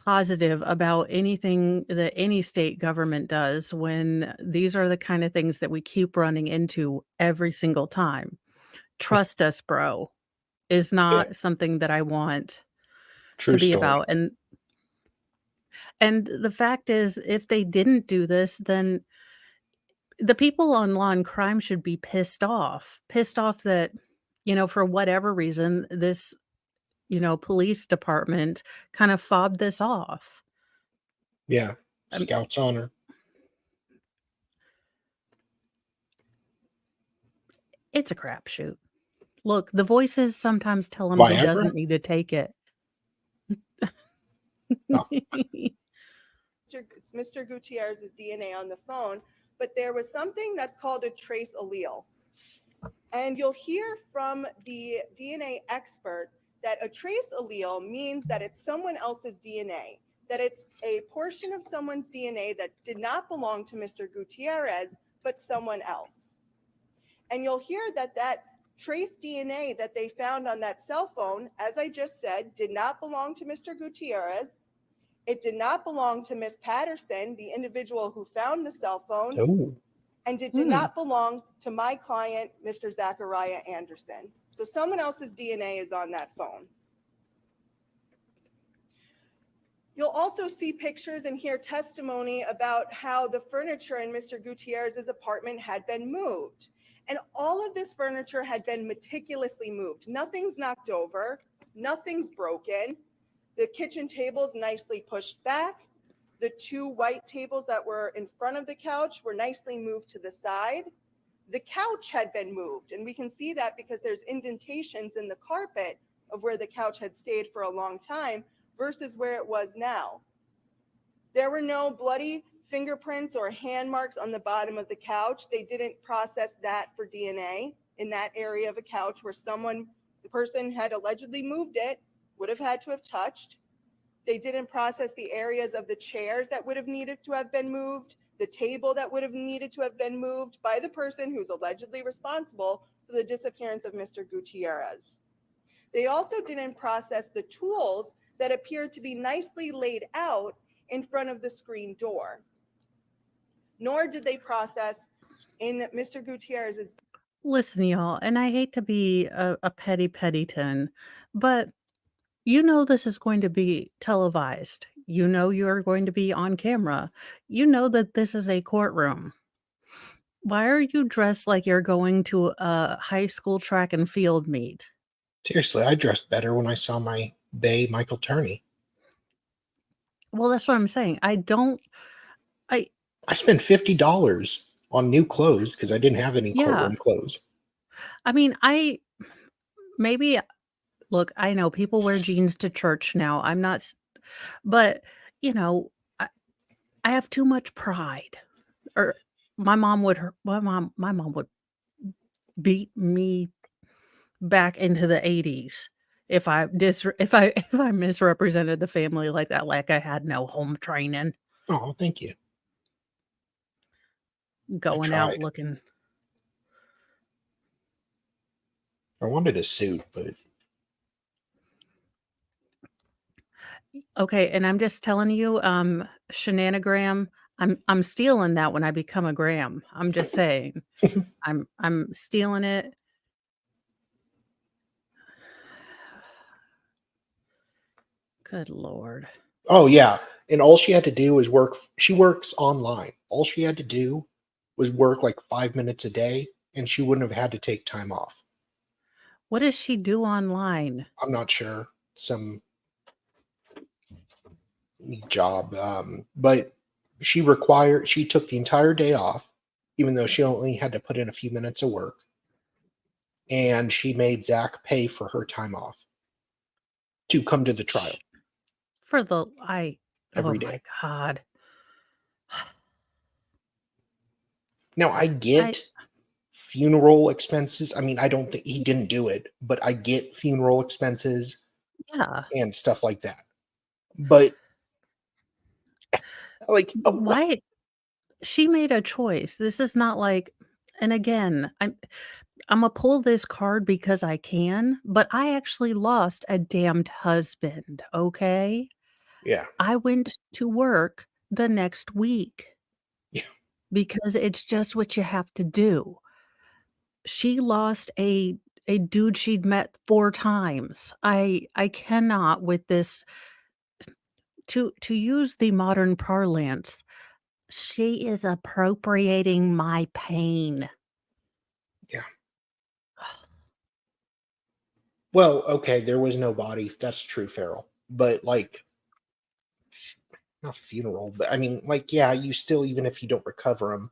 positive about anything that any state government does when these are the kind of things that we keep running into every single time. Trust us, bro, is not something that I want True to be story. about. And the fact is, if they didn't do this, then the people on law and crime should be pissed off that, you know, for whatever reason, this, you know, police department kind of fobbed this off. Yeah. Scout's honor. It's a crapshoot. Look, the voices sometimes tell him he doesn't need to take it. It's Mr. Gutierrez's DNA on the phone, but there was something that's called a trace allele. And you'll hear from the DNA expert that a trace allele means that it's someone else's DNA, that it's a portion of someone's DNA that did not belong to Mr. Gutierrez, but someone else. And you'll hear that that trace DNA that they found on that cell phone, as I just said, did not belong to Mr. Gutierrez. It did not belong to Miss Patterson, the individual who found the cell phone. Oh. And it did not belong to my client, Mr. Zachariah Anderson. So someone else's DNA is on that phone. You'll also see pictures and hear testimony about how the furniture in Mr. Gutierrez's apartment had been moved. And all of this furniture had been meticulously moved. Nothing's knocked over, nothing's broken. The kitchen table's nicely pushed back. The two white tables that were in front of the couch were nicely moved to the side. The couch had been moved, and we can see that because there's indentations in the carpet of where the couch had stayed for a long time versus where it was now. There were no bloody fingerprints or hand marks on the bottom of the couch. They didn't process that for DNA in that area of a couch where the person had allegedly moved it would have had to have touched. They didn't process the areas of the chairs that would have needed to have been moved, the table that would have needed to have been moved by the person who's allegedly responsible for the disappearance of Mr. Gutierrez. They also didn't process the tools that appeared to be nicely laid out in front of the screen door. Nor did they process in Mr. Gutierrez's. Listen, y'all, and I hate to be a petty Pettyton, but you know this is going to be televised. You know you're going to be on camera. You know that this is a courtroom. Why are you dressed like you're going to a high school track and field meet? Seriously, I dressed better when I saw my bae, Michael Turney. Well, that's what I'm saying. I spent $50 on new clothes because I didn't have any yeah. courtroom clothes. I mean, maybe, look, I know people wear jeans to church now. I'm not, but, you know, I have too much pride. Or my mom would beat me back into the 80s if I misrepresented the family like that, like I had no home training, Oh, thank you. going out tried. looking. I wanted a suit, but Okay, and I'm just telling you, shenanigram, I'm stealing that when I become a gram. I'm just saying. I'm stealing it. Good Lord. oh yeah. And all she had to do was work. She works online. All she had to do was work like 5 minutes a day, and she wouldn't have had to take time off. What does she do online? I'm not sure. Some job. But she took the entire day off, even though she only had to put in a few minutes of work. And she made Zach pay for her time off to come to the trial For the every oh day. my God. Now I get funeral expenses. I mean, I don't think he didn't do it, but I get funeral expenses Yeah. and stuff like that. But like, Why? She made a choice. This is not like, and again, I'm gonna pull this card because I can, but I actually lost a damned husband, okay? yeah, I went to work the next week yeah, because it's just what you have to do. She lost a dude she'd met 4 times. I cannot with this, to use the modern parlance, she is appropriating my pain. yeah. Well, okay, there was no body. That's true, Farrell. But like, not funeral, but I mean, like, yeah, you still, even if you don't recover them,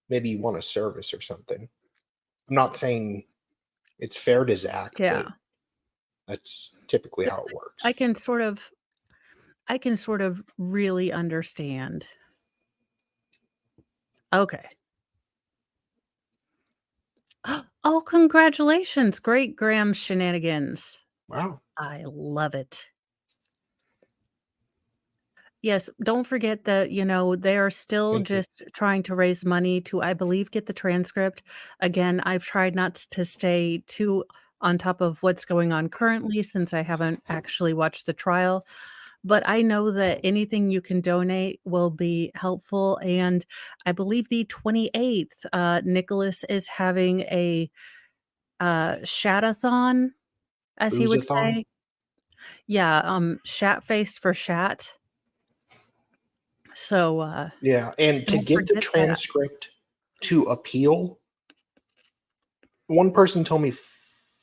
maybe you want a service or something. I'm not saying it's fair to Zach, Yeah. but that's typically how it works. I can sort of really understand. Okay. Oh, congratulations. Great Graham shenanigans. Wow. I love it. Yes, don't forget that, they are still Thank you. just trying to raise money to, I believe, get the transcript. Again, I've tried not to stay too on top of what's going on currently since I haven't actually watched the trial, but I know that anything you can donate will be helpful, and I believe the 28th, Nicholas is having a, Shatathon, as he would Boozathon? say. Yeah, Shat-faced for Shat. So, Yeah, and to don't get the forget that. transcript to appeal, one person told me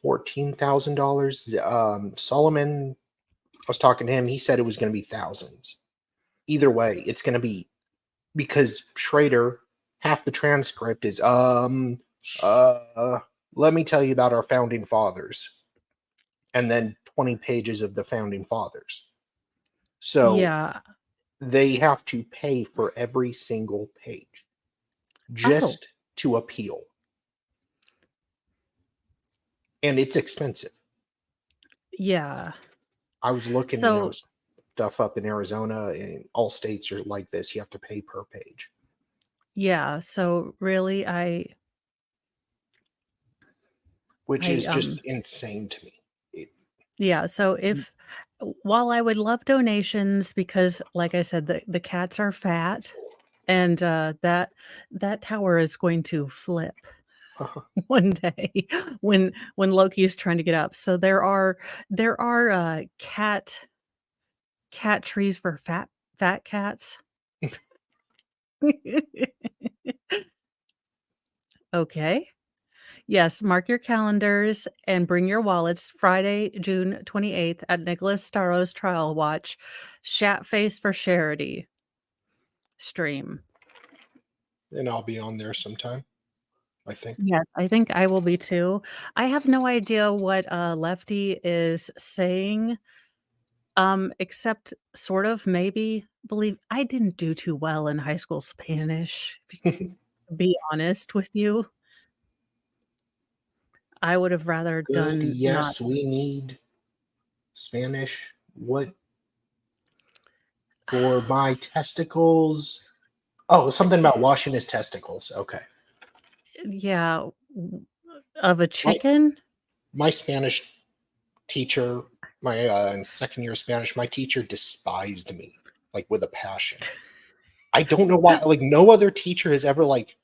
$14,000. Solomon, I was talking to him. He said it was going to be thousands. Either way, it's going to be, because Schrader, half the transcript is let me tell you about our founding fathers, and then 20 pages of the founding fathers. So Yeah. they have to pay for every single page just to appeal. And it's expensive. Yeah. I was looking, So stuff up in Arizona, and all states are like this. You have to pay per page, yeah, so really which I is just insane to me. It, yeah, so Mm. if while I would love donations because like I said, the cats are fat and that tower is going to flip one day when Loki is trying to get up. So there are cat trees for fat cats. Okay. Yes, mark your calendars and bring your wallets. Friday, June 28th at Nicholas Starrow's Trial Watch, Shat Face for Charity stream. and I'll be on there sometime, I think. Yes, I think I will be too. I have no idea what Lefty is saying, except sort of maybe believe I didn't do too well in high school Spanish, to be honest with you. I would have rather Good. done not. Yes, we need Spanish. What for my testicles? Oh, something about washing his testicles. Okay. Yeah, of a My chicken? my Spanish teacher, my in second year of Spanish, my teacher despised me like with a passion. I don't know why. Like no other teacher has ever like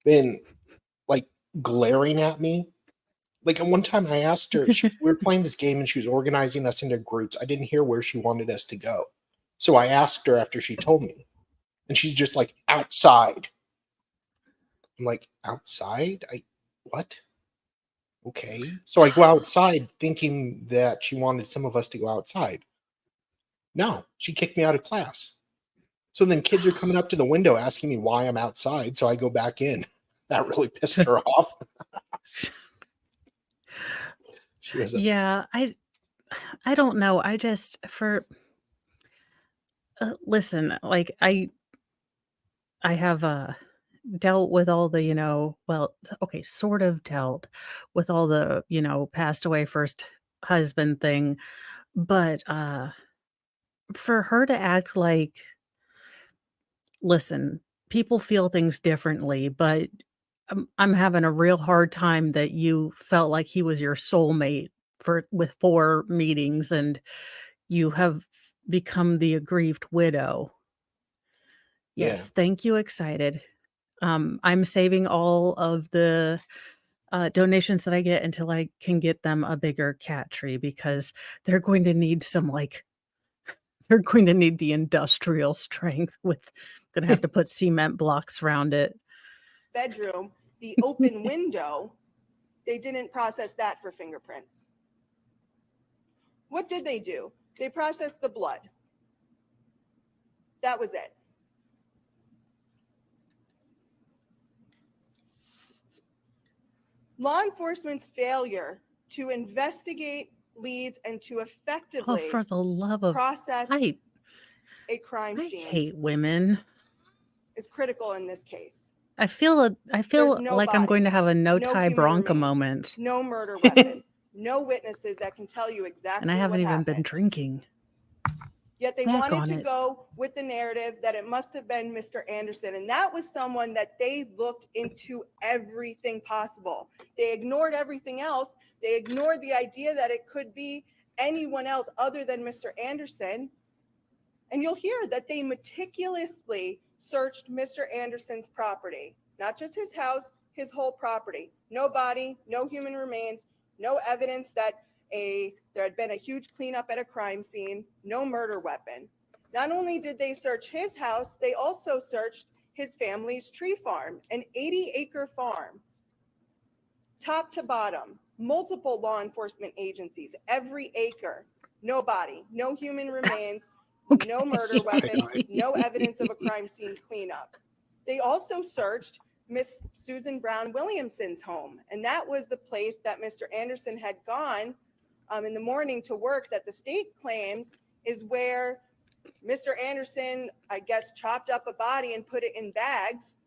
been like glaring at me. Like and one time I asked her, we were playing this game and she was organizing us into groups. I didn't hear where she wanted us to go. So I asked her after she told me. And she's just like, outside. I'm like, outside? What? Okay. So I go outside thinking that she wanted some of us to go outside. No, she kicked me out of class. So then kids are coming up to the window asking me why I'm outside. So I go back in. That really pissed her off. She was a Yeah, I don't know. I just for listen, like I have dealt with all the, well, okay, sort of dealt with all the, passed away first husband thing, but for her to act like listen, people feel things differently, but I'm having a real hard time that you felt like he was your soulmate for with 4 meetings and you have become the aggrieved widow. yeah. Yes, thank you, excited. I'm saving all of the, donations that I get until I can get them a bigger cat tree because they're going to need some, like they're going to need the industrial strength with gonna have to put cement blocks around it. Bedroom, the open window, they didn't process that for fingerprints. What did they do? They processed the blood. That was it. Law enforcement's failure to investigate leads and to Oh, effectively for the love of process I a crime I scene hate women. is critical in this case. I feel There's no like I'm going body, to have a no no tie human Bronca remains, moment, no murder weapon, no witnesses that can tell you and I exactly haven't what even been happened. drinking. Yet they Heck wanted on to it. go with the narrative that it must have been Mr. Anderson. And that was someone that they looked into everything possible. They ignored everything else. They ignored the idea that it could be anyone else other than Mr. Anderson. And you'll hear that they meticulously searched Mr. Anderson's property, not just his house, his whole property. No body, no human remains, no evidence that there had been a huge cleanup at a crime scene, no murder weapon. Not only did they search his house, they also searched his family's tree farm, an 80-acre farm, top to bottom, multiple law enforcement agencies, every acre, no body, no human remains, no murder weapon, no evidence of a crime scene cleanup. They also searched Miss Susan Brown Williamson's home, and that was the place that Mr. Anderson had gone in the morning to work that the state claims is where Mr. Anderson, I guess, chopped up a body and put it in bags.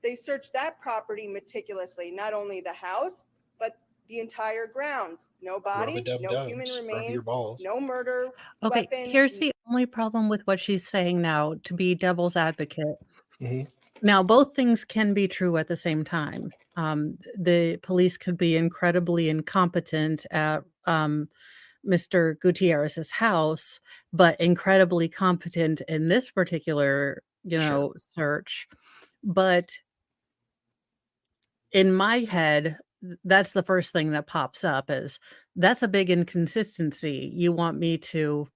They searched that property meticulously, not only the house, but the entire grounds. No body, no Rub-a-dub-dub, human scrub your remains, balls. no murder Okay, weapon. here's the only problem with what she's saying now, to be devil's advocate. Mhm. Now, both things can be true at the same time. The police could be incredibly incompetent at Mr. Gutierrez's house, but incredibly competent in this particular, Sure. search. But in my head, that's the first thing that pops up is that's a big inconsistency. You want me to,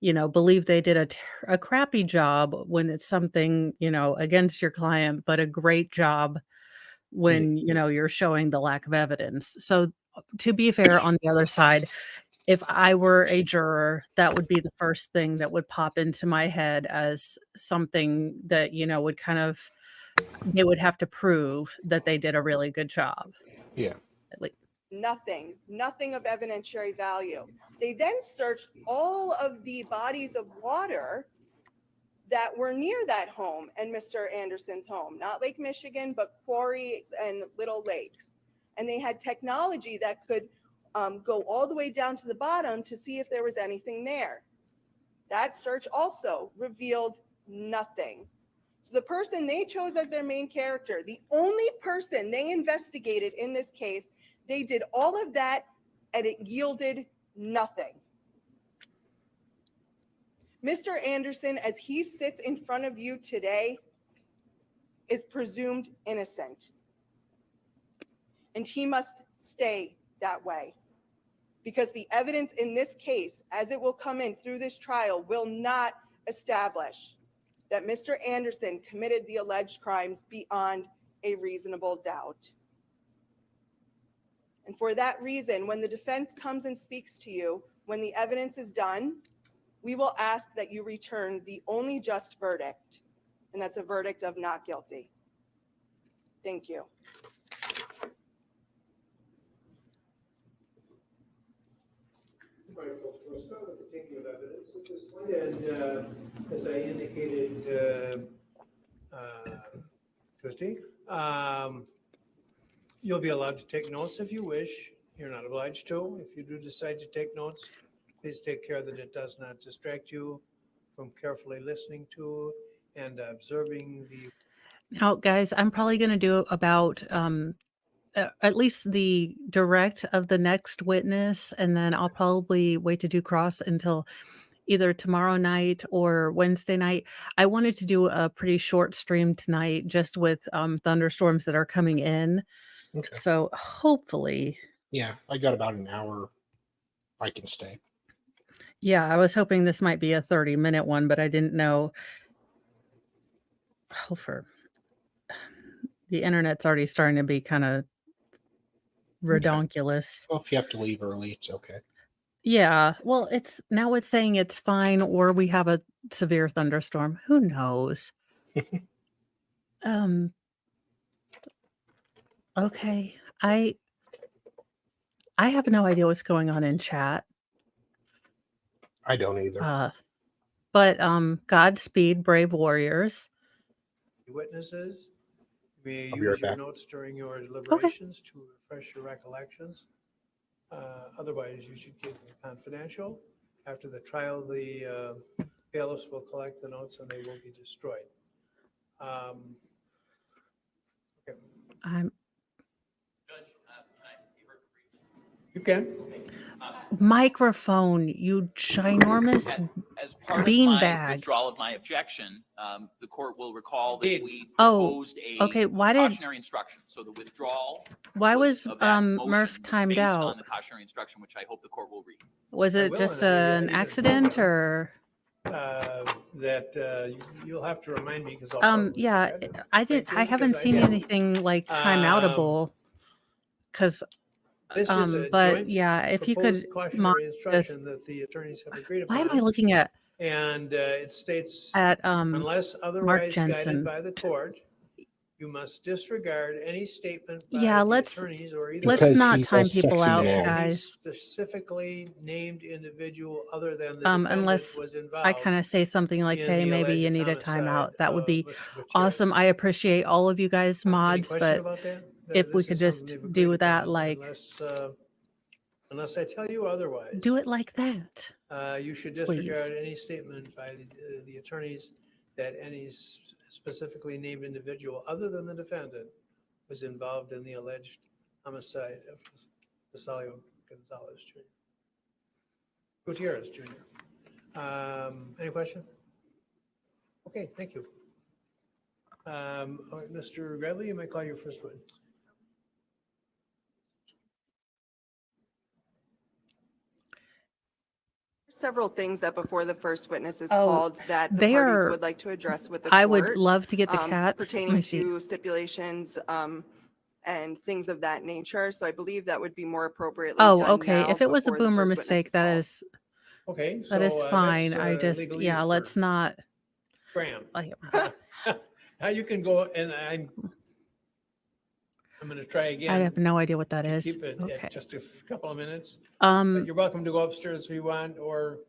believe they did a crappy job when it's something, against your client, but a great job Yeah. when, you're showing the lack of evidence. So, to be fair, on the other side, if I were a juror, that would be the first thing that would pop into my head as something that, would kind of they would have to prove that they did a really good job. Yeah. At least. Nothing of evidentiary value. They then searched all of the bodies of water that were near that home and Mr. Anderson's home, not Lake Michigan, but quarries and little lakes. And they had technology that could go all the way down to the bottom to see if there was anything there. That search also revealed nothing. So the person they chose as their main character, the only person they investigated in this case, they did all of that and it yielded nothing. Mr. Anderson, as he sits in front of you today, is presumed innocent. And he must stay that way. Because the evidence in this case, as it will come in through this trial, will not establish that Mr. Anderson committed the alleged crimes beyond a reasonable doubt. And for that reason, when the defense comes and speaks to you, when the evidence is done, we will ask that you return the only just verdict, and that's a verdict of not guilty. Thank you. All right, folks, we'll start with the taking of evidence at this point, and as I indicated, Christie, you'll be allowed to take notes if you wish. You're not obliged to. If you do decide to take notes, please take care that it does not distract you from carefully listening to and observing the. Now, guys, I'm probably going to do about at least the direct of the next witness, and then I'll probably wait to do cross until either tomorrow night or Wednesday night. I wanted to do a pretty short stream tonight just with thunderstorms that are coming in. Okay. So hopefully. Yeah, I got about an hour. I can stay. Yeah, I was hoping this might be a 30-minute one, but I didn't know. The internet's already starting to be kind of redonkulous. Well, if you have to leave early, it's okay. Yeah, well, it's saying it's fine, or we have a severe thunderstorm. Who knows? Okay. I have no idea what's going on in chat. I don't either. But Godspeed, brave warriors. Witnesses, you may I'll be use right your back. notes during your deliberations to refresh your recollections. Otherwise, you should keep them confidential. After the trial, the bailiffs will collect the notes and they will be destroyed. Okay. Judge, can I be heard briefly? You can. Microphone, you ginormous As part of my beanbag. withdrawal of my objection, the court will recall that we Oh, proposed a okay. Why did cautionary instruction. So the withdrawal why was of that motion Murph was timed based out? on the cautionary instruction, which I hope the court will read. Was I it will, just and I an even accident told them, or that you'll have to remind me because I'll probably yeah, forget. I Thank you, haven't because I seen did. anything like timeoutable cuz This is a but joint yeah, if you proposed could cautionary just instruction that the attorneys have agreed why am I upon. looking at And it states, Mark unless otherwise guided Jensen? by the court, you must disregard any statement by Yeah, the let's attorneys or either let's Because not he's a time people sexy out, man. any guys. specifically named individual other than the defendant Unless was I involved. kind of say something like, in "Hey, the maybe you alleged need a homicide timeout." That would of be Mr. awesome. Gutierrez. I appreciate all of you guys Any mods, question but about that? if we this could is something just they've agreed do that, upon, like, unless I tell you otherwise. do it like that. You should Please. disregard any statement by the attorneys that any specifically named individual other than the defendant was involved in the alleged homicide of Rosalio Gonzalez Jr. Gutierrez Jr. Any question? Okay, thank you. All right, Mr. Bradley, you might call your first one. Several things that before the first witness is Oh, called that the they parties are- would like to address with the I court. would love to get the cats. Let Pertaining me see. to stipulations and things of that nature. So I believe that would be more appropriately Oh, done okay. now If it was a before the boomer first witness mistake, that called. is Okay, that is so fine. that's, I just, legal yeah, use let's for not. Graham. Like, Now you can go, and I'm going to try I again have no idea what that to is. keep it Okay. at just a couple of minutes. But Um. you're welcome to go upstairs if you want, or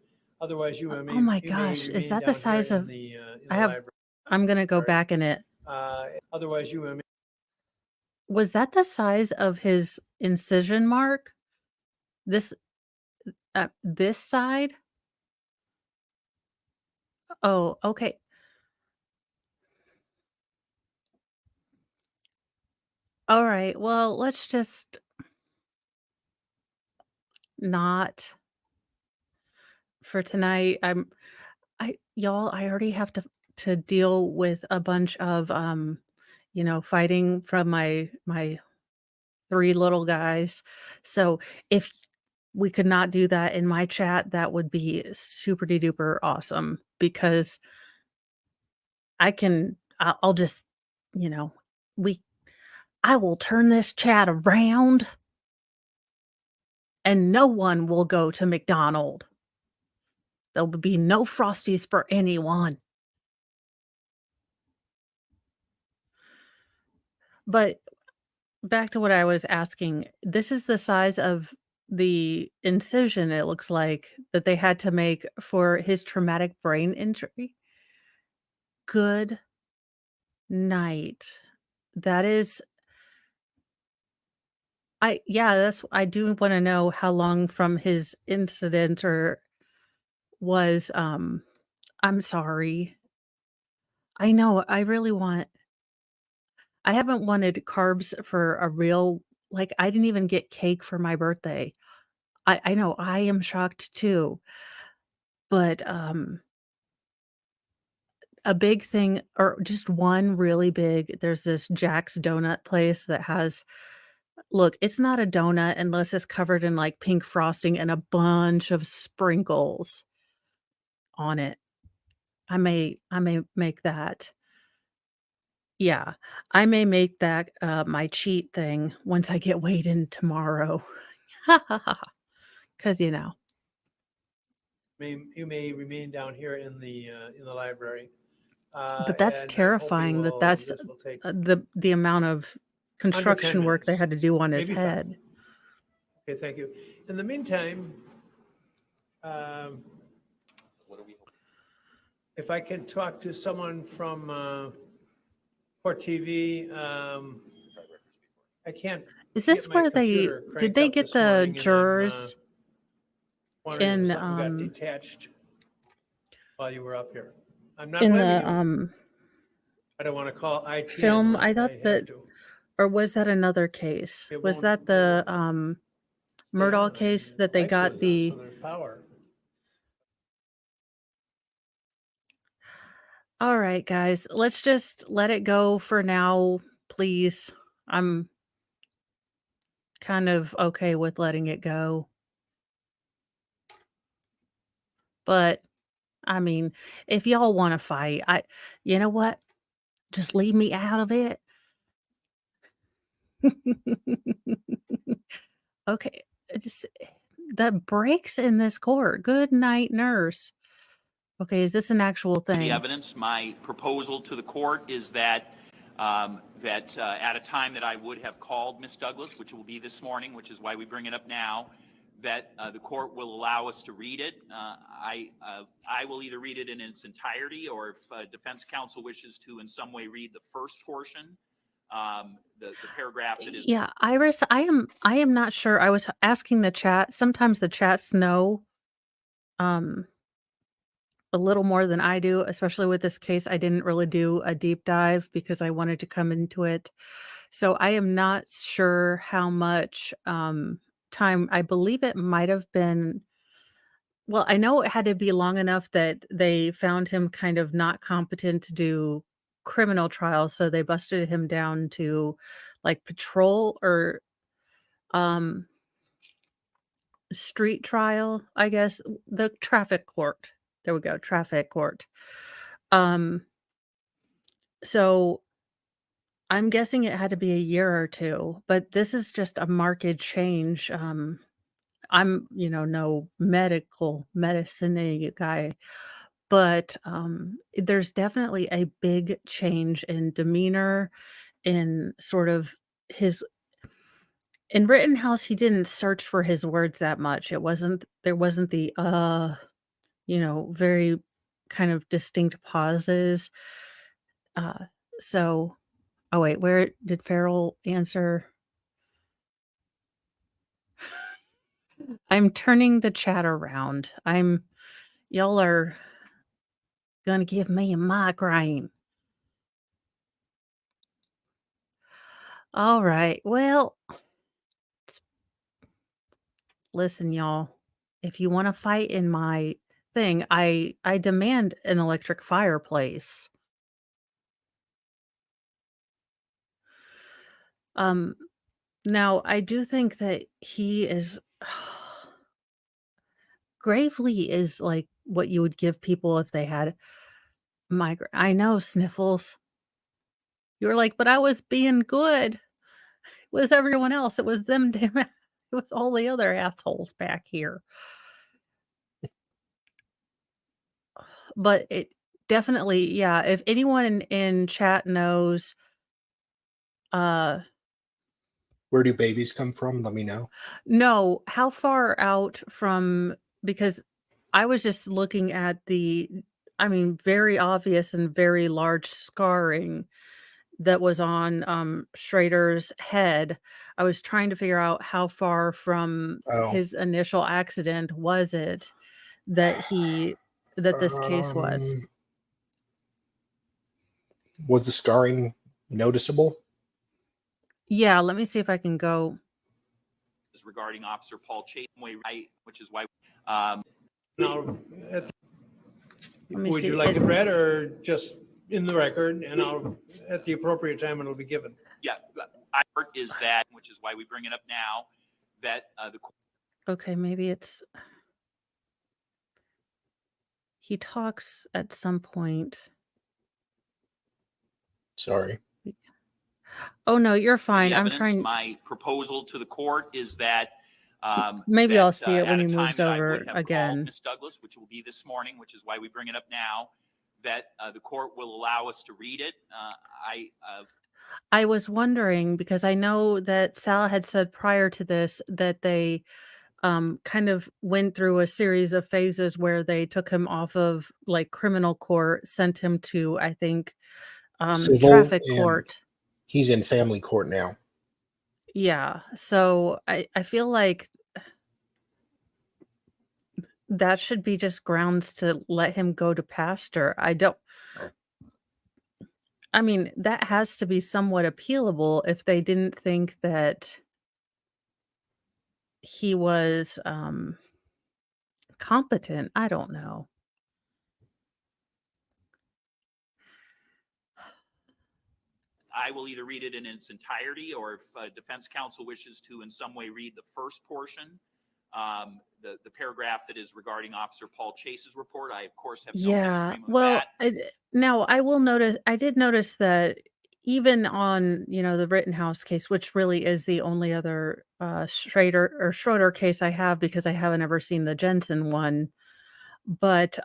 otherwise you may. Oh my you may gosh, is remain that the down here size in of? the, in I the have. library. I'm gonna go back in it. Otherwise you may. Was that the size of his incision mark? This this side? Oh, okay. All right. Well, let's just not for tonight. Y'all, I already have to deal with a bunch of fighting from my 3 little guys. So if we could not do that in my chat, that would be super de duper awesome because I'll just, you know, we I will turn this chat around and no one will go to McDonald's. There'll be no Frosties for anyone. But back to what I was asking, this is the size of the incision, it looks like, that they had to make for his traumatic brain injury. Good night. That is I do wanna know how long from his incident or was, I'm sorry. I know, I haven't wanted carbs for a real like, I didn't even get cake for my birthday. I know, I am shocked too, but, a big thing or just one really big there's this Jack's Donut place that has look, it's not a donut unless it's covered in, like, pink frosting and a bunch of sprinkles on it. I may make that. Yeah, I may make that, my cheat thing once I get weighed in tomorrow. 'Cause, You may remain down here in the library. but that's And I'm hoping terrifying that that's, this will take the amount of under 10 construction work they minutes, had to do on his maybe 5. head. Okay, thank you. In the meantime, um, if I can talk to someone from Court TV, I can't Is this get my where computer did cranked they up get this the morning, and I'm jurors wondering if in, something got detached while you were up here. I'm not in blaming the, you. I don't want to call IT film? on I you if I thought have that to. or was that another case? It Was won't- that it the, won't Stay Murdaugh on. case The that they light got goes off, the so there's power. Alright, guys, let's just let it go for now, please. I'm kind of okay with letting it go. But, I mean, if y'all wanna fight, you know what? Just leave me out of it. Okay, it's the breaks in this court. Good night, nurse. Okay, is this an actual The thing? evidence, my proposal to the court is that at a time that I would have called Ms. Douglas, which will be this morning, which is why we bring it up now, that the court will allow us to read it. I will either read it in its entirety, or if defense counsel wishes to in some way read the first portion the paragraph that is. Yeah, Iris, I am not sure. I was asking the chat. Sometimes the chats know um a little more than I do, especially with this case. I didn't really do a deep dive because I wanted to come into it. So I am not sure how much time. I believe it might have been, well, I know it had to be long enough that they found him kind of not competent to do criminal trials, so they busted him down to like patrol or um street trial, I guess, the traffic court. There we go, traffic court. Um, so I'm guessing it had to be a year or 2, but this is just a marked change. I'm, no medicine guy, but there's definitely a big change in demeanor, in sort of his in Rittenhouse. He didn't search for his words that much. There wasn't the very kind of distinct pauses. Uh, so, oh wait, where did Farrell answer? I'm turning the chat around. Y'all are gonna give me a migraine. All right. Well, listen, y'all. If you want to fight in my thing, I demand an electric fireplace. Um Now I do think that he is Gravely is like what you would give people if they had migraine. I know, sniffles. You were like, "But I was being good." It was everyone else. It was them, damn it. It was all the other assholes back here. But it definitely, yeah, if anyone in chat knows, uh Where do babies come from? Let me know. no, how far out from, because I was just looking at very obvious and very large scarring that was on, Schrader's head. I was trying to figure out how far from Oh, his initial accident was it that this case was. um, was the scarring noticeable? Yeah, let me see if I can go. Regarding Officer Paul Chase, which is why. Now, Let me would see. you like it read or just in the record? And at the appropriate time, it'll be given. Yeah, I heard is that, which is why we bring it up now, that Okay, maybe he talks at some point. Sorry. Oh, no, you're fine. the I'm evidence. trying. My proposal to the court is that Maybe I'll see it at when a he time moves that I over would have again. called Ms. Douglas, which will be this morning, which is why we bring it up now, that the court will allow us to read it. I was wondering because I know that Sal had said prior to this that they kind of went through a series of phases where they took him off of like criminal court, sent him to, I think, Civil, traffic and court. he's in family court now. Yeah. So I feel like that should be just grounds to let him go to pasture. I mean, that has to be somewhat appealable if they didn't think that he was competent. I don't know. I will either read it in its entirety, or if defense counsel wishes to in some way read the first portion, the paragraph that is regarding Officer Paul Chase's report, I of course have no Yeah. disagreement with Well, that. now I did notice that even on, the Rittenhouse case, which really is the only other Schroeder case I have because I haven't ever seen the Jensen one. But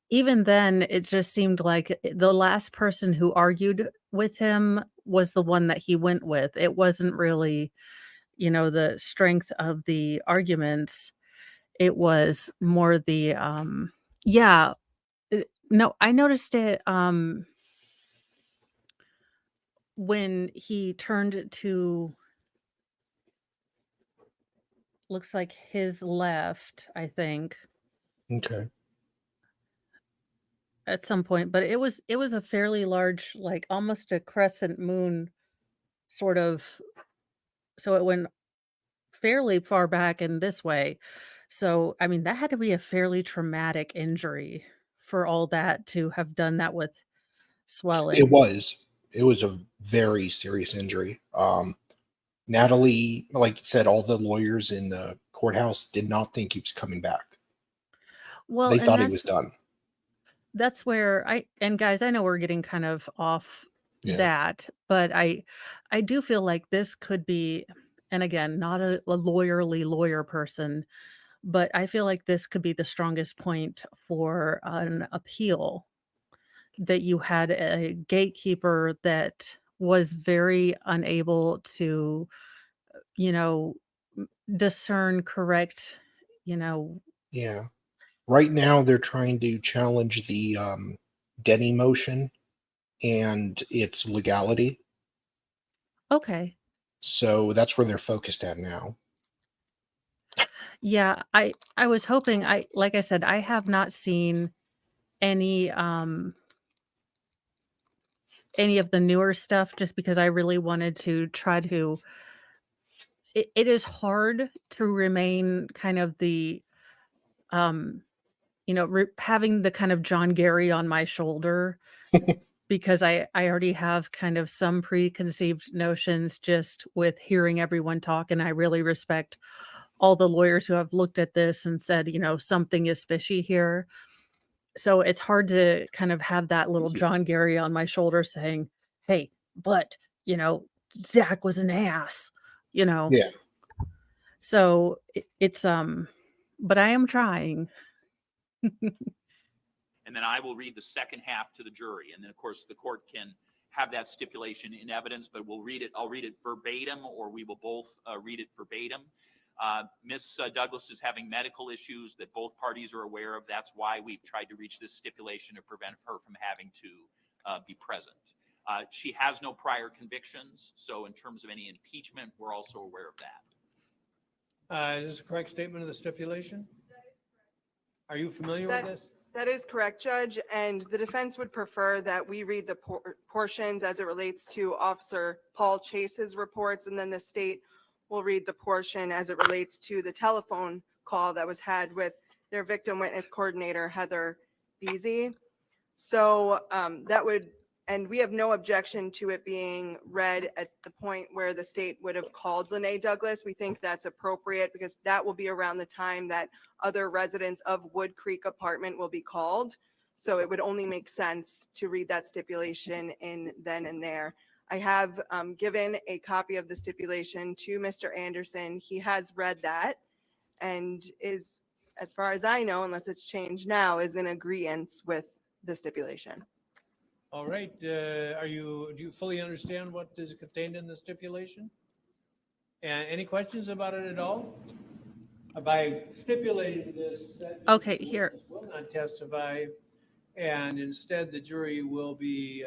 even then, it just seemed like the last person who argued with him was the one that he went with. It wasn't really, the strength of the arguments. It was more the yeah. No, I noticed it, when he turned to, looks like his left, I think, Okay. at some point, but it was a fairly large, like, almost a crescent moon sort of, so it went fairly far back in this way. So, I mean, that had to be a fairly traumatic injury for all that to have done that with It swelling. was. It was a very serious injury. Natalie, like you said, all the lawyers in the courthouse did not think he was coming back. Well, They and thought he was that's done. that's where and guys, I know we're getting kind of off Yeah. that, but I do feel like this could be, and again, not a lawyerly lawyer person, but I feel like this could be the strongest point for an appeal, that you had a gatekeeper that was very unable to, you know, discern correct, you know. Yeah. Right now, they're trying to challenge the Denny motion and its legality. Okay. So that's where they're focused at now. Yeah, I was hoping, I like I said, I have not seen any any of the newer stuff, just because I really wanted to try to, it is hard to remain kind of the um having the kind of John Gary on my shoulder, because I already have kind of some preconceived notions just with hearing everyone talk, and I really respect all the lawyers who have looked at this and said, something is fishy here. So it's hard to kind of have that little John Gary on my shoulder saying, "Hey, but, you know, Zach was an ass," you know? Yeah. So it's, but I am trying. And then I will read the second half to the jury. And then, of course, the court can have that stipulation in evidence, but we'll read it. I'll read it verbatim, or we will both read it verbatim. Miss Douglas is having medical issues that both parties are aware of. That's why we've tried to reach this stipulation to prevent her from having to be present. She has no prior convictions, so in terms of any impeachment, we're also aware of that. Is this a correct statement of the stipulation? Are you familiar with this? That is correct, Judge, and the defense would prefer that we read the portions as it relates to Officer Paul Chase's reports, and then the state will read the portion as it relates to the telephone call that was had with their victim witness coordinator, Heather Beasy. So that would, and we have no objection to it being read at the point where the state would have called Lene Douglas. We think that's appropriate because that will be around the time that other residents of Wood Creek apartment will be called. So it would only make sense to read that stipulation in then and there. I have given a copy of the stipulation to Mr. Anderson. He has read that and is, as far as I know, unless it's changed now, is in agreement with the stipulation. All right, do you fully understand what is contained in the stipulation? And any questions about it at all? By stipulating this, that Okay, the here. witness will not testify, and instead the jury will be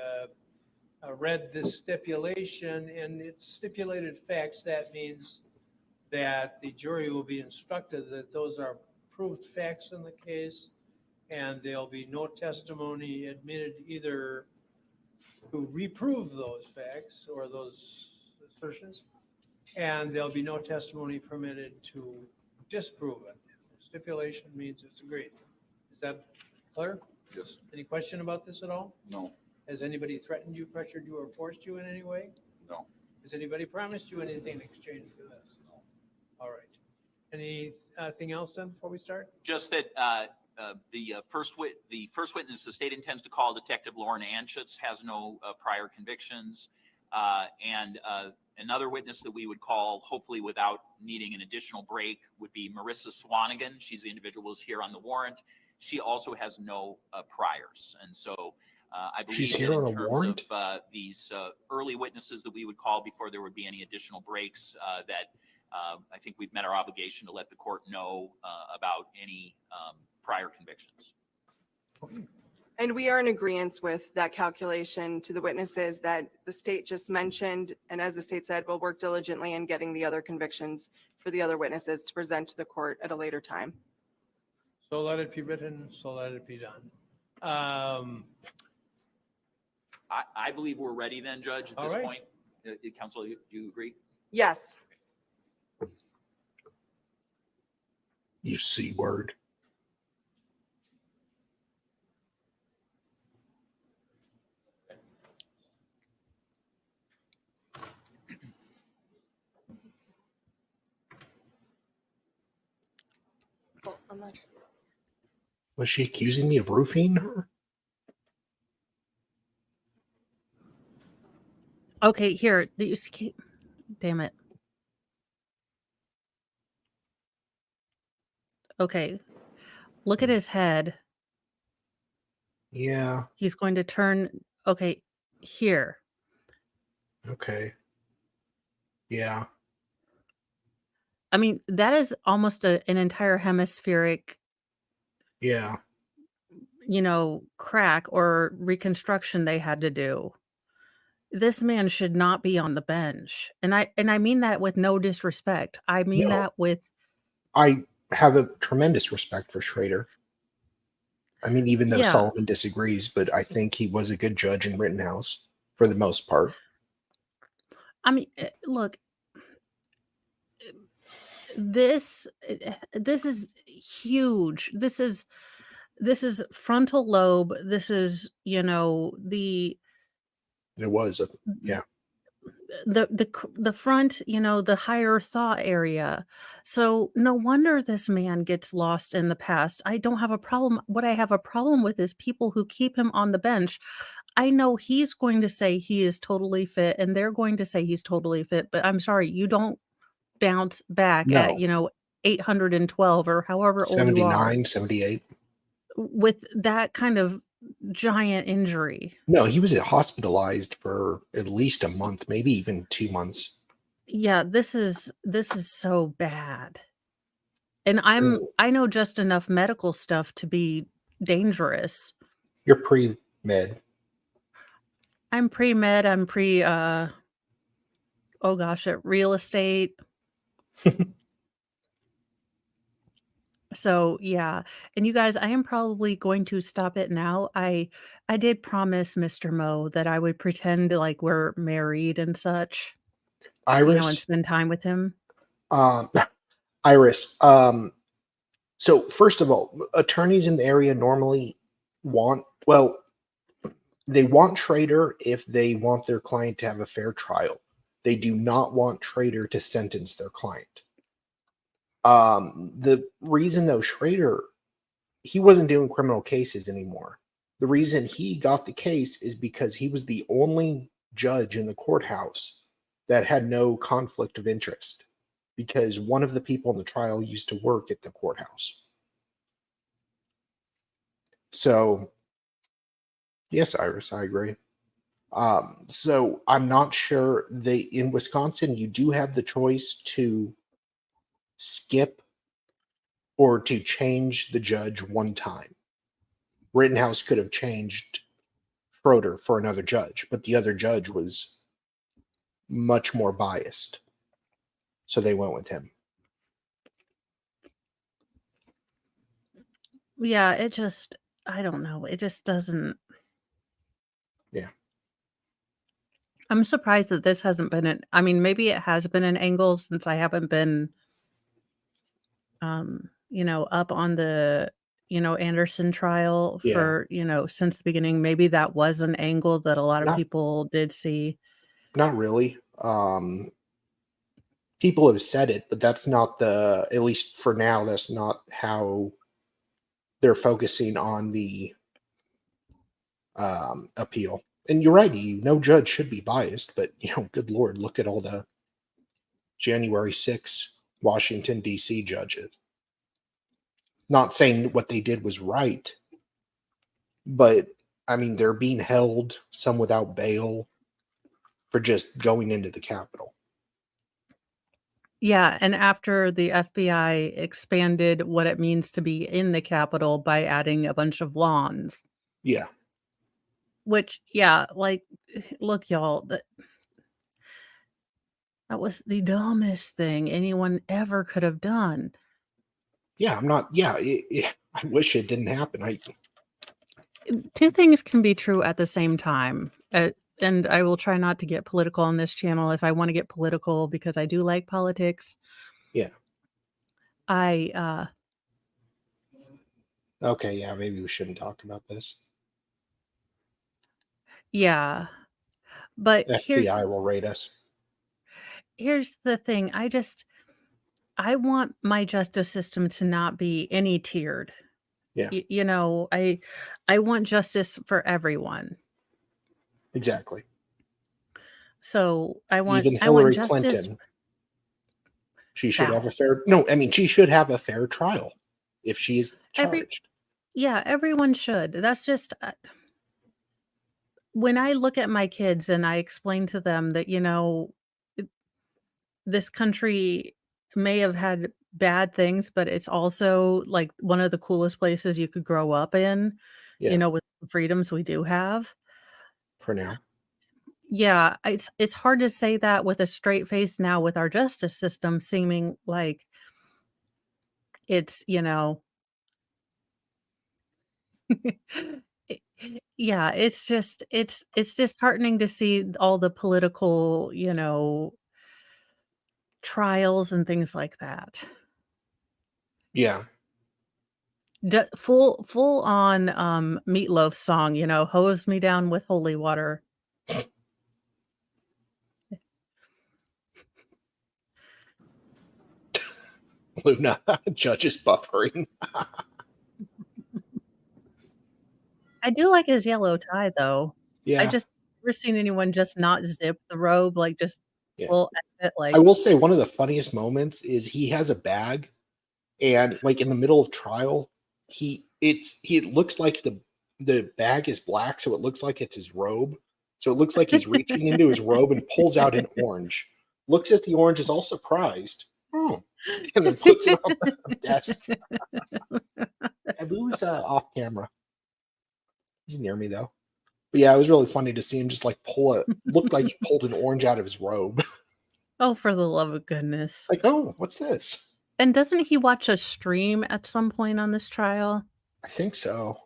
read this stipulation and its stipulated facts. That means that the jury will be instructed that those are proved facts in the case, and there'll be no testimony admitted either to reprove those facts or those assertions, and there'll be no testimony permitted to disprove it. Stipulation means it's agreed. Is that clear? Yes. Any question about this at all? No. Has anybody threatened you, pressured you, or forced you in any way? No. Has anybody promised you anything in exchange for this? No. All right. Anything else then before we start? Just that the first witness the state intends to call, Detective Lauren Anschutz, has no prior convictions. And another witness that we would call, hopefully without needing an additional break, would be Marissa Swanigan. She's the individual who's here on the warrant. She also has no priors. And so I She's believe here that on in a terms warrant? of these early witnesses that we would call before there would be any additional breaks, that I think we've met our obligation to let the court know about any prior convictions. Okay. And we are in agreement with that calculation to the witnesses that the state just mentioned. And as the state said, we'll work diligently in getting the other convictions for the other witnesses to present to the court at a later time. So let it be written, so let it be done. I believe we're ready then, Judge, at All this right. point. Counsel, do you agree? Yes. You C word. Well, unless- Was she accusing me of roofing her? Okay, here. Damn it. Okay. Look at his head. Yeah. He's going to turn. Okay, here. Okay. Yeah. I mean, that is almost an entire hemispheric, Yeah. crack or reconstruction they had to do. This man should not be on the bench. And I mean that with no disrespect. I mean No. that with I have a tremendous respect for Schrader. I mean, even though yeah. Solomon disagrees, but I think he was a good judge in Rittenhouse for the most part. I mean, look, this is huge. This is frontal lobe. This is, the It was a yeah. the front, the higher thought area. So no wonder this man gets lost in the past. I don't have a problem. What I have a problem with is people who keep him on the bench. I know he's going to say he is totally fit and they're going to say he's totally fit, but I'm sorry, you don't bounce back at, No. 812 or however old you are 79, 78. with that kind of giant injury. No, he was hospitalized for at least a month, maybe even 2 months. Yeah, this is so bad. And Mm. I know just enough medical stuff to be dangerous. You're pre-med. I'm pre-med, I'm at real estate. So, yeah. And you guys, I am probably going to stop it now. I did promise Mr. Mo that I would pretend like we're married and such, and Iris, spend time with him. um, Iris, so first of all, attorneys in the area normally they want Schrader if they want their client to have a fair trial. They do not want Schrader to sentence their client. The reason though, Schrader, he wasn't doing criminal cases anymore. The reason he got the case is because he was the only judge in the courthouse that had no conflict of interest, because one of the people in the trial used to work at the courthouse. So, yes, Iris, I agree. So I'm not sure in Wisconsin, you do have the choice to skip or to change the judge one time. Rittenhouse could have changed Schroeder for another judge, but the other judge was much more biased. So they went with him. Yeah, I don't know. It just doesn't. Yeah. I'm surprised that this hasn't been I mean, maybe it has been an angle since I haven't been, up on the, Anderson trial Yeah. for, since the beginning. Maybe that was an angle that a lot of Not- people did see. Not really. People have said it, but that's not at least for now, that's not how they're focusing on the appeal. And you're right, no judge should be biased, but good Lord, look at all the January 6th Washington, D.C. judges. Not saying that what they did was right, but I mean, they're being held, some without bail, for just going into the Capitol. Yeah, and after the FBI expanded what it means to be in the Capitol by adding a bunch of lawns. Yeah. Which, yeah, like, look, y'all, that was the dumbest thing anyone ever could have done. Yeah, I'm not. Yeah, I wish it didn't happen. Two things can be true at the same time. And I will try not to get political on this channel if I want to get political because I do like politics. Yeah. I Okay. Yeah, maybe we shouldn't talk about this. yeah. But FBI will rate us. here's the thing. I want my justice system to not be any tiered. Yeah. You know, I want justice for everyone. Exactly. So Even I want Hillary justice. Clinton, she should have Sal. a fair. No, I mean she should have a fair trial if she is Every charged. Yeah, everyone should. That's just when I look at my kids and I explain to them that, you know, this country may have had bad things, but it's also like one of the coolest places you could grow up in, you Yeah, know, with the freedoms we do have. for now. Yeah, it's hard to say that with a straight face now with our justice system seeming like it's, you know, it- yeah, it's disheartening to see all the political, you know, trials and things like that. Yeah. Full on, Meatloaf song, you know, "Hose me down with holy water." Luna, judge is buffering. I do like his yellow tie, though. I Yeah, just never seen anyone just not zip the robe, like, just yeah. full it, I like will say one of the funniest moments is he has a bag, and like in the middle of trial, it looks like the bag is black, so it looks like it's his robe. So it looks like he's reaching into his robe and pulls out an orange. Looks at the orange, is all surprised. Oh, and then puts it on the desk. Abu's off camera. He's near me though. But yeah, it was really funny to see him just like looked like he pulled an orange out of his robe. Oh, for the love of goodness. Like, oh, what's this? And doesn't he watch a stream at some point on this trial? I think so.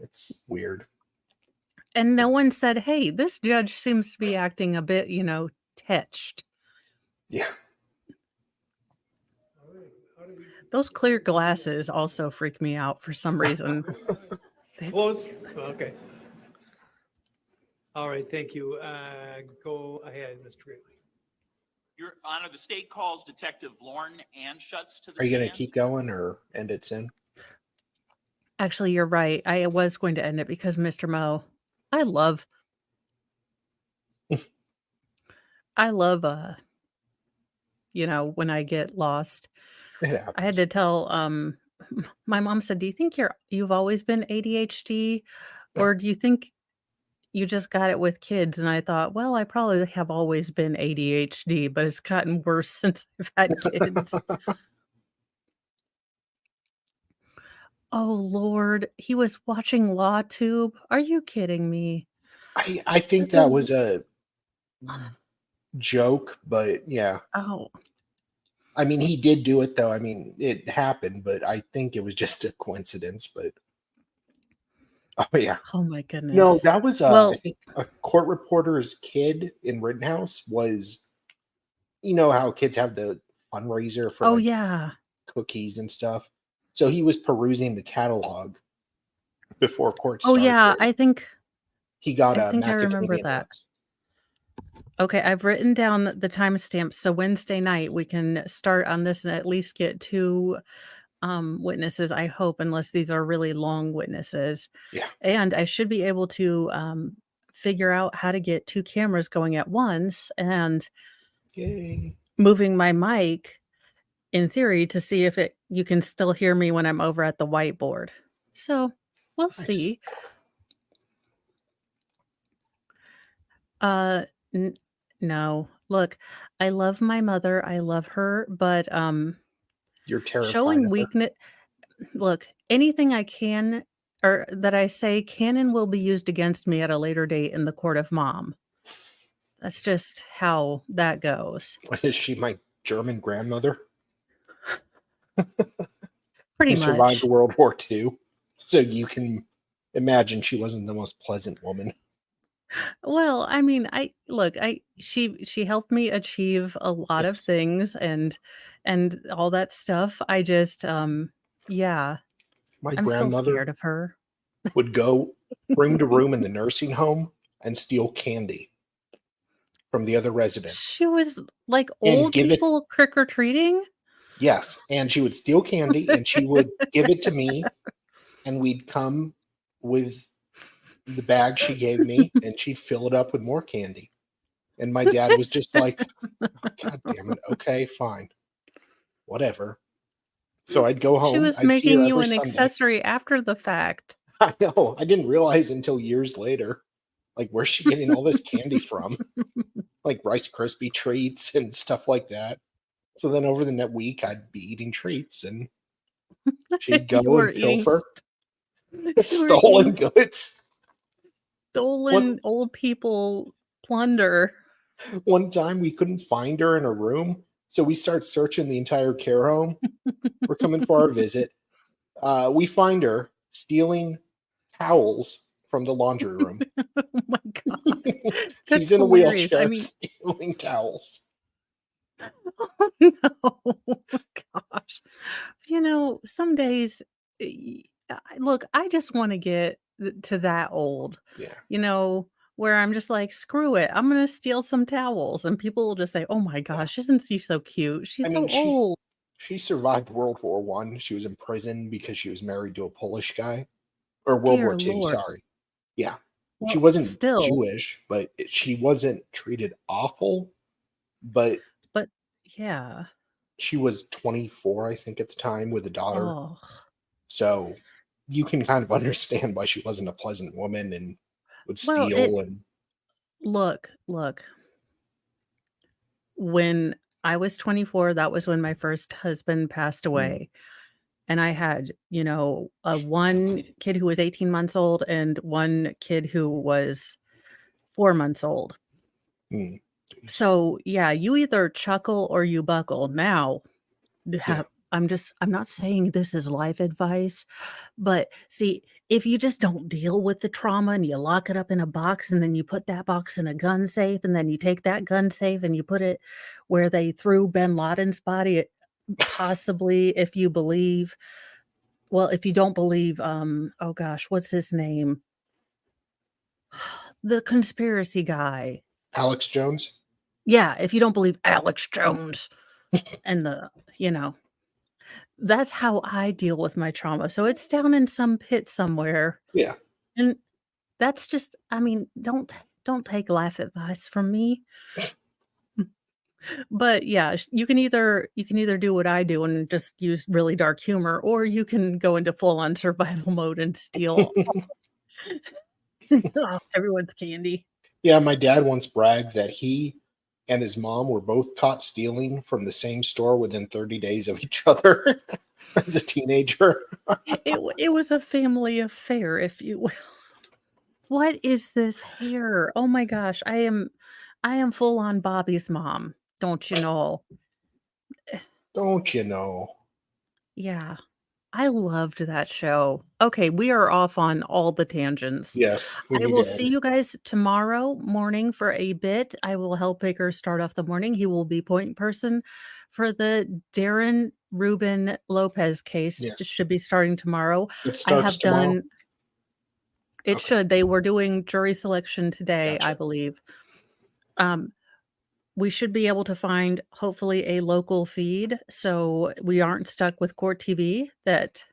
It's weird. And no one said, "Hey, this judge seems to be acting a bit, you know, tetched." Yeah. Those clear glasses also freak me out for some reason. Close, okay. All right, thank you. Go ahead, Mr. Gately. Your Honor, the state calls Detective Lauren Anschutz to the Are you going to stand. keep going or end it soon? Actually, you're right. I was going to end it because Mr. Mo, I love you know, when I get lost. It I had happens. to tell my mom said, "Do you think you've always been ADHD or do you think you just got it with kids?" And I thought, "Well, I probably have always been ADHD, but it's gotten worse since I've had kids." Oh Lord, he was watching LawTube. Are you kidding me? I think that was a joke, but yeah. Oh, I mean, he did do it though. I mean, it happened, but I think it was just a coincidence. But oh yeah. oh my No, goodness. that was I Well, think a court reporter's kid in Rittenhouse was, you know how kids have the fundraiser for oh like yeah. cookies and stuff. So he was perusing the catalog before court Oh starts. yeah, He got I think I remember macadamia that. nuts. Okay, I've written down the timestamps, so Wednesday night we can start on this and at least get 2 witnesses, I hope, unless these are really long witnesses. Yeah. And I should be able to figure out how to get 2 cameras going at once and Yay. moving my mic in theory to see if you can still hear me when I'm over at the whiteboard. So, we'll Nice. see. N no. Look, I love my mother, I love her, but, You're terrified showing of her. weakness. Look, anything I can or that I say canon will be used against me at a later date in the court of mom. That's just how that goes. Is she my German grandmother Pretty who survived much. World War II? So you can imagine she wasn't the most pleasant woman. Well, I mean, she helped me achieve a lot of Yes. things and all that stuff. I just yeah, My I'm still grandmother scared of her. would go room to room in the nursing home and steal candy from the other residents She was like and old give it. people trick or treating. Yes, and she would steal candy and she would give it to me, and we'd come with the bag she gave me, and she'd fill it up with more candy. And my dad was just like, "Oh, God damn it. Okay, fine. Whatever." So I'd go She home. was I'd see her making you every an Sunday. accessory after the fact. I know. I didn't realize until years later. Like, where's she getting all this candy from? Like Rice Krispie treats and stuff like that. So then over the next week, I'd be eating treats, and she'd You go were and eating pilfer you were eating stolen goods. stolen One old people plunder. one time we couldn't find her in her room, so we start searching the entire care home. We're coming for our visit. We find her stealing towels from the laundry room. Oh my god. She's That's in a hilarious. I wheelchair mean, stealing towels. oh no. Gosh. Some days, look, I just want to get to that old, Yeah. where I'm just like, screw it. I'm going to steal some towels. And people will just say, oh my Yeah. gosh, isn't she so cute? I She's so mean, old. she survived World War One. She was in prison because she was married to a Polish guy. Or World Dear War Two, Lord. sorry. Yeah. She Well, wasn't still, Jewish, but she wasn't treated awful. But but yeah. she was 24, I think, at the time with a daughter. Oh, So you can kind of understand why she wasn't a pleasant woman and would well, it, steal. And look. When I was 24, that was when my first husband passed mm, away. And I had, one kid who was 18 months old and one kid who was 4 months old. mm, So, yeah, you either chuckle or you buckle. Now, yeah. I'm not saying this is life advice, but see, if you just don't deal with the trauma and you lock it up in a box and then you put that box in a gun safe and then you take that gun safe and you put it where they threw bin Laden's body, possibly if you believe, well, if you don't believe, oh gosh, what's his name? The conspiracy guy. Alex Jones? Yeah, if you don't believe Alex Jones and you know, that's how I deal with my trauma. So it's down in some pit somewhere. Yeah. And that's just, I mean, don't take life advice from me. But yeah, you can either do what I do and just use really dark humor, or you can go into full on survival mode and steal everyone's candy. Yeah, my dad once bragged that he and his mom were both caught stealing from the same store within 30 days of each other as a teenager. It was a family affair, if you will. What is this hair? Oh my gosh, I am full on Bobby's mom, don't you know? Don't you know? Yeah, I loved that show. Okay, we are off on all the tangents. Yes, we I need will to see end. you guys tomorrow morning for a bit. I will help Baker start off the morning. He will be point person for the Darren Ruben Lopez case. It Yes. should be starting tomorrow. It I starts have tomorrow. done it Okay. should. They were doing jury selection today, I Gotcha. believe. Um, we should be able to find hopefully a local feed so we aren't stuck with court TV that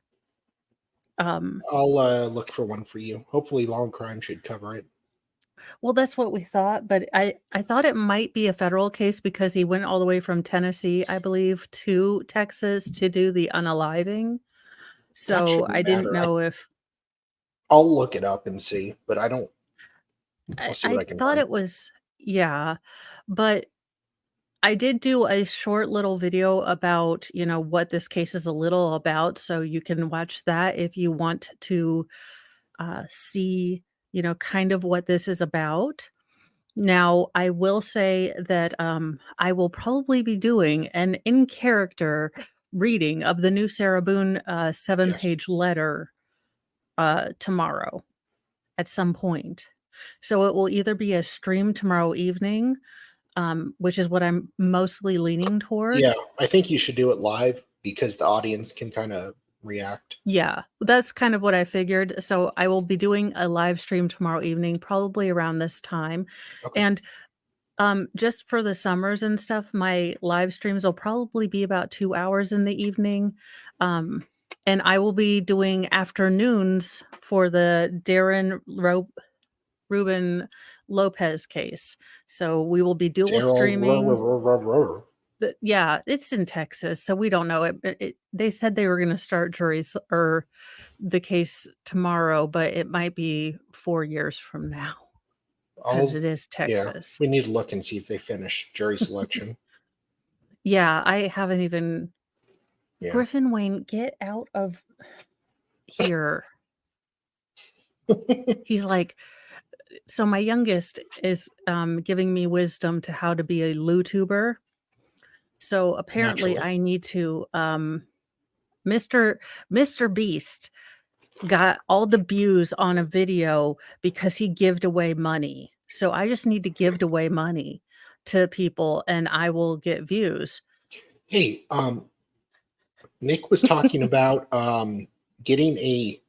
um I'll look for one for you. Hopefully, Long Crime should cover it. well, that's what we thought, but I thought it might be a federal case because he went all the way from Tennessee, I believe, to Texas to do the unaliving. That So I shouldn't didn't matter. know if I'll look it up and see, but I don't. I'll see I what I can thought find. it was, yeah, but I did do a short little video about, what this case is a little about, so you can watch that if you want to see, kind of what this is about. Now, I will say that I will probably be doing an in character reading of the new Sarah Boone Yes. 7-page letter tomorrow at some point. So it will either be a stream tomorrow evening, which is what I'm mostly leaning toward. Yeah, I think you should do it live because the audience can kind of react. Yeah, that's kind of what I figured. So I will be doing a live stream tomorrow evening, probably around this time. Okay. And just for the summers and stuff, my live streams will probably be about 2 hours in the evening. And I will be doing afternoons for the Ruben Lopez case. So we will be dual streaming. Yeah, it's in Texas, so we don't know it. They said they were going to start juries or the case tomorrow, but it might be 4 years from now because it is Yeah, Texas. we need to look and see if they finish jury selection. Yeah, I haven't even. Yeah. Griffin Wayne, get out of here. He's like, so my youngest is giving me wisdom to how to be a YouTuber. So apparently Naturally. I need to Mr. Beast got all the views on a video because he gived away money. So I just need to give away money to people and I will get views. Hey, Nick was talking about getting a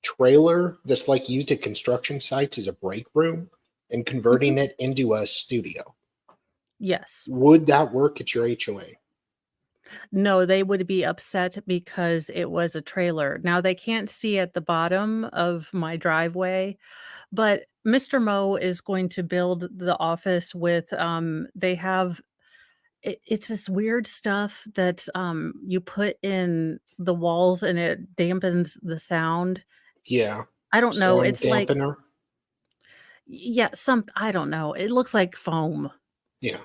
trailer that's like used at construction sites as a break room and converting it into a studio. Yes. Would that work at your HOA? No, they would be upset because it was a trailer. Now they can't see at the bottom of my driveway, but Mr. Mo is going to build the office with they have it's this weird stuff that you put in the walls and it dampens the sound. Yeah. I don't know. Sound It's like dampener? yeah, I don't know. It looks like foam. Yeah.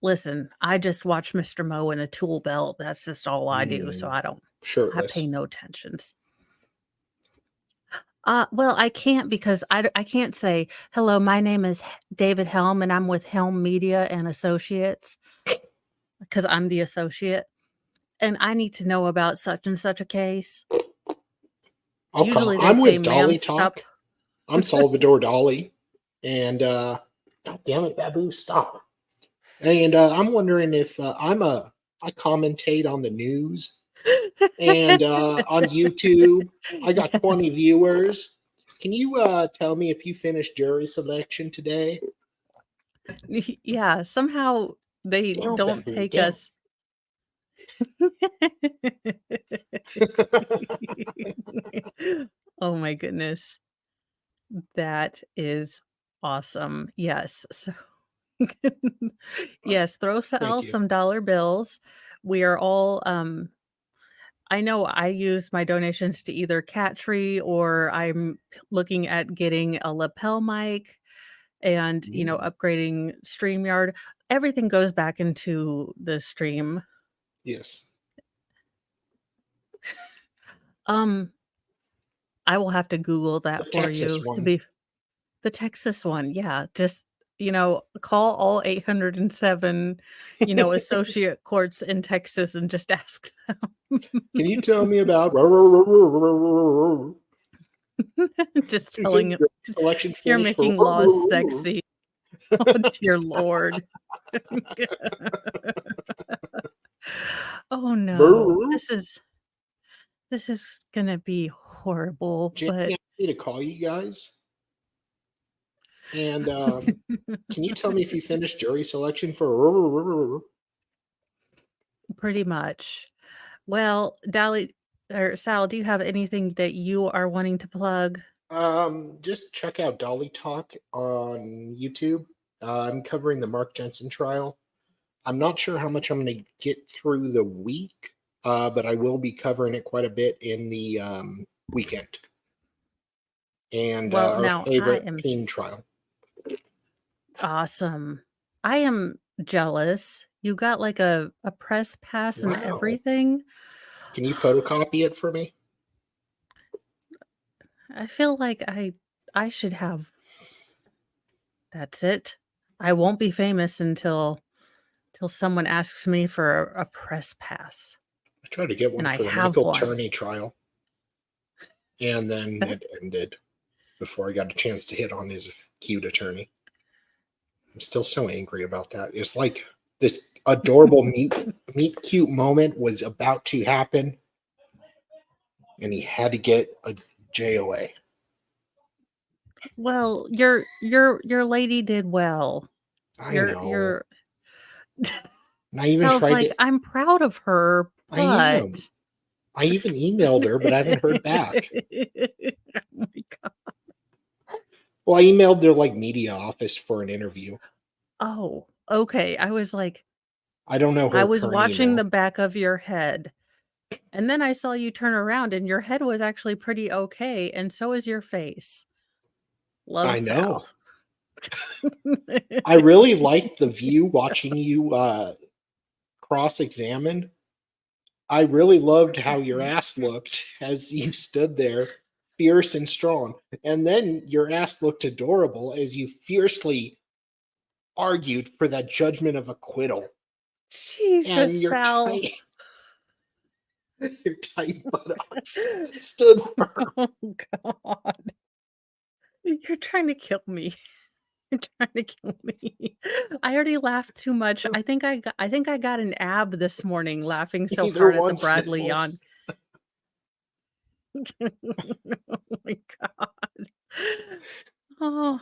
Listen, I just watch Mr. Mo in a tool belt. That's just all I do. So I Shirtless. pay no attentions. Well, I can't because I can't say, hello, my name is David Helm and I'm with Helm Media and Associates because I'm the associate and I need to know about such and such a case. Usually they I'm say, with ma'am, Dolly stop. Talk. I'm Salvador Dolly. And God damn it, Babu, stop. And I'm wondering if I commentate on the news and on YouTube. I got 20 Yes. viewers. Can you tell me if you finished jury selection today? Yeah, somehow they Damn, don't Babu, take damn. us. Oh my goodness. That is awesome. Yes. So yes, throw Thank you. some dollar bills. We are all I know I use my donations to either Cat Tree or I'm looking at getting a lapel mic and, upgrading StreamYard. Everything goes back into the stream. Yes. I will have to Google that The for Texas you to one. be the Texas one. Yeah, just, call all 807, associate courts in Texas and just ask them. Can you tell me about Just telling it. selection You're finish for making laws sexy. Oh, dear Lord. Oh, no. This is gonna be horrible, Jamie but asked me to call you guys. And can you tell me if you finished jury selection for pretty much. Well, Dolly or Sal, do you have anything that you are wanting to plug? just check out Dolly Talk on YouTube. I'm covering the Mark Jensen trial. I'm not sure how much I'm going to get through the week, but I will be covering it quite a bit in the weekend. And Well, our now I favorite am theme trial. awesome. I am jealous. You got like a press pass and Wow. everything. Can you photocopy it for me? I feel like I should have that's it. I won't be famous until till someone asks me for a press pass, I tried to get and one I for the have Michael one. Turney trial, and then That it ended before I got a chance to hit on his cute attorney. I'm still so angry about that. It's like this adorable meet cute moment was about to happen, and he had to get a JOA. well, your lady did well. I know. Your And I even sounds tried like to. I'm proud of her, I but am. I even emailed her, but I haven't heard back. Oh my God. Well, I emailed their like media office for an interview. Oh, okay. I was like, I don't know I her was current watching email. the back of your head, and then I saw you turn around, and your head was actually pretty okay, and so is your face. Love, I Sal. know. I really liked the view watching you cross-examine. I really loved how your ass looked as you stood there, fierce and strong. And then your ass looked adorable as you fiercely argued for that judgment of acquittal. Jesus, And Sal. your tight buttocks stood firm. Oh God. You're trying to kill me. You're trying to kill me. I already laughed too much. I think I got an ab this morning laughing so Either hard at the one Bradley sniffles. yawn. Oh my God. Oh,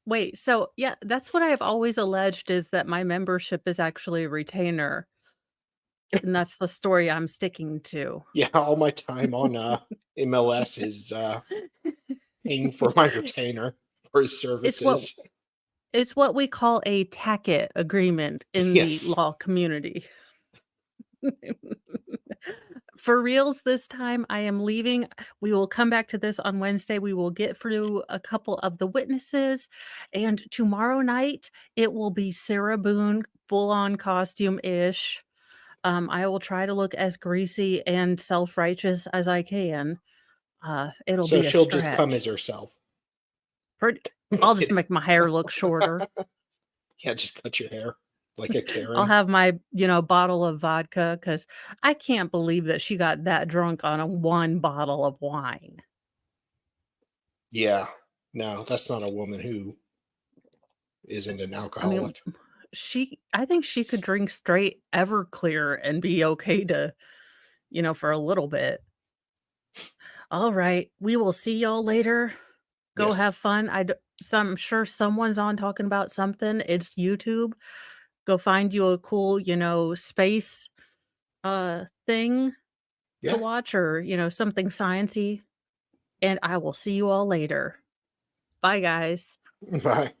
wait. So, yeah, that's what I've always alleged is that my membership is actually a retainer. And that's the story I'm sticking to. Yeah, all my time on MLS is paying for my retainer for his It's what services. it's what we call a tacket agreement in the Yes. law community. For reals this time, I am leaving. We will come back to this on Wednesday. We will get through a couple of the witnesses. And tomorrow night, it will be Sarah Boone, full on costume ish. I will try to look as greasy and self righteous as I can. It'll So be a she'll just come as stretch. herself. Pretty, I'm I'll just kidding. make my hair look shorter. Yeah, just cut your hair like a I'll Karen. have my, bottle of vodka because I can't believe that she got that drunk on a one bottle of wine. Yeah. No, that's not a woman who isn't an I mean, alcoholic. I think she could drink straight Everclear and be okay to, for a little bit. All right. We will see y'all later. Go Yes. have fun. I'm sure someone's on talking about something. It's YouTube. Go find you a cool, space thing to Yeah. watch or, something sciency. And I will see you all later. Bye guys. Bye.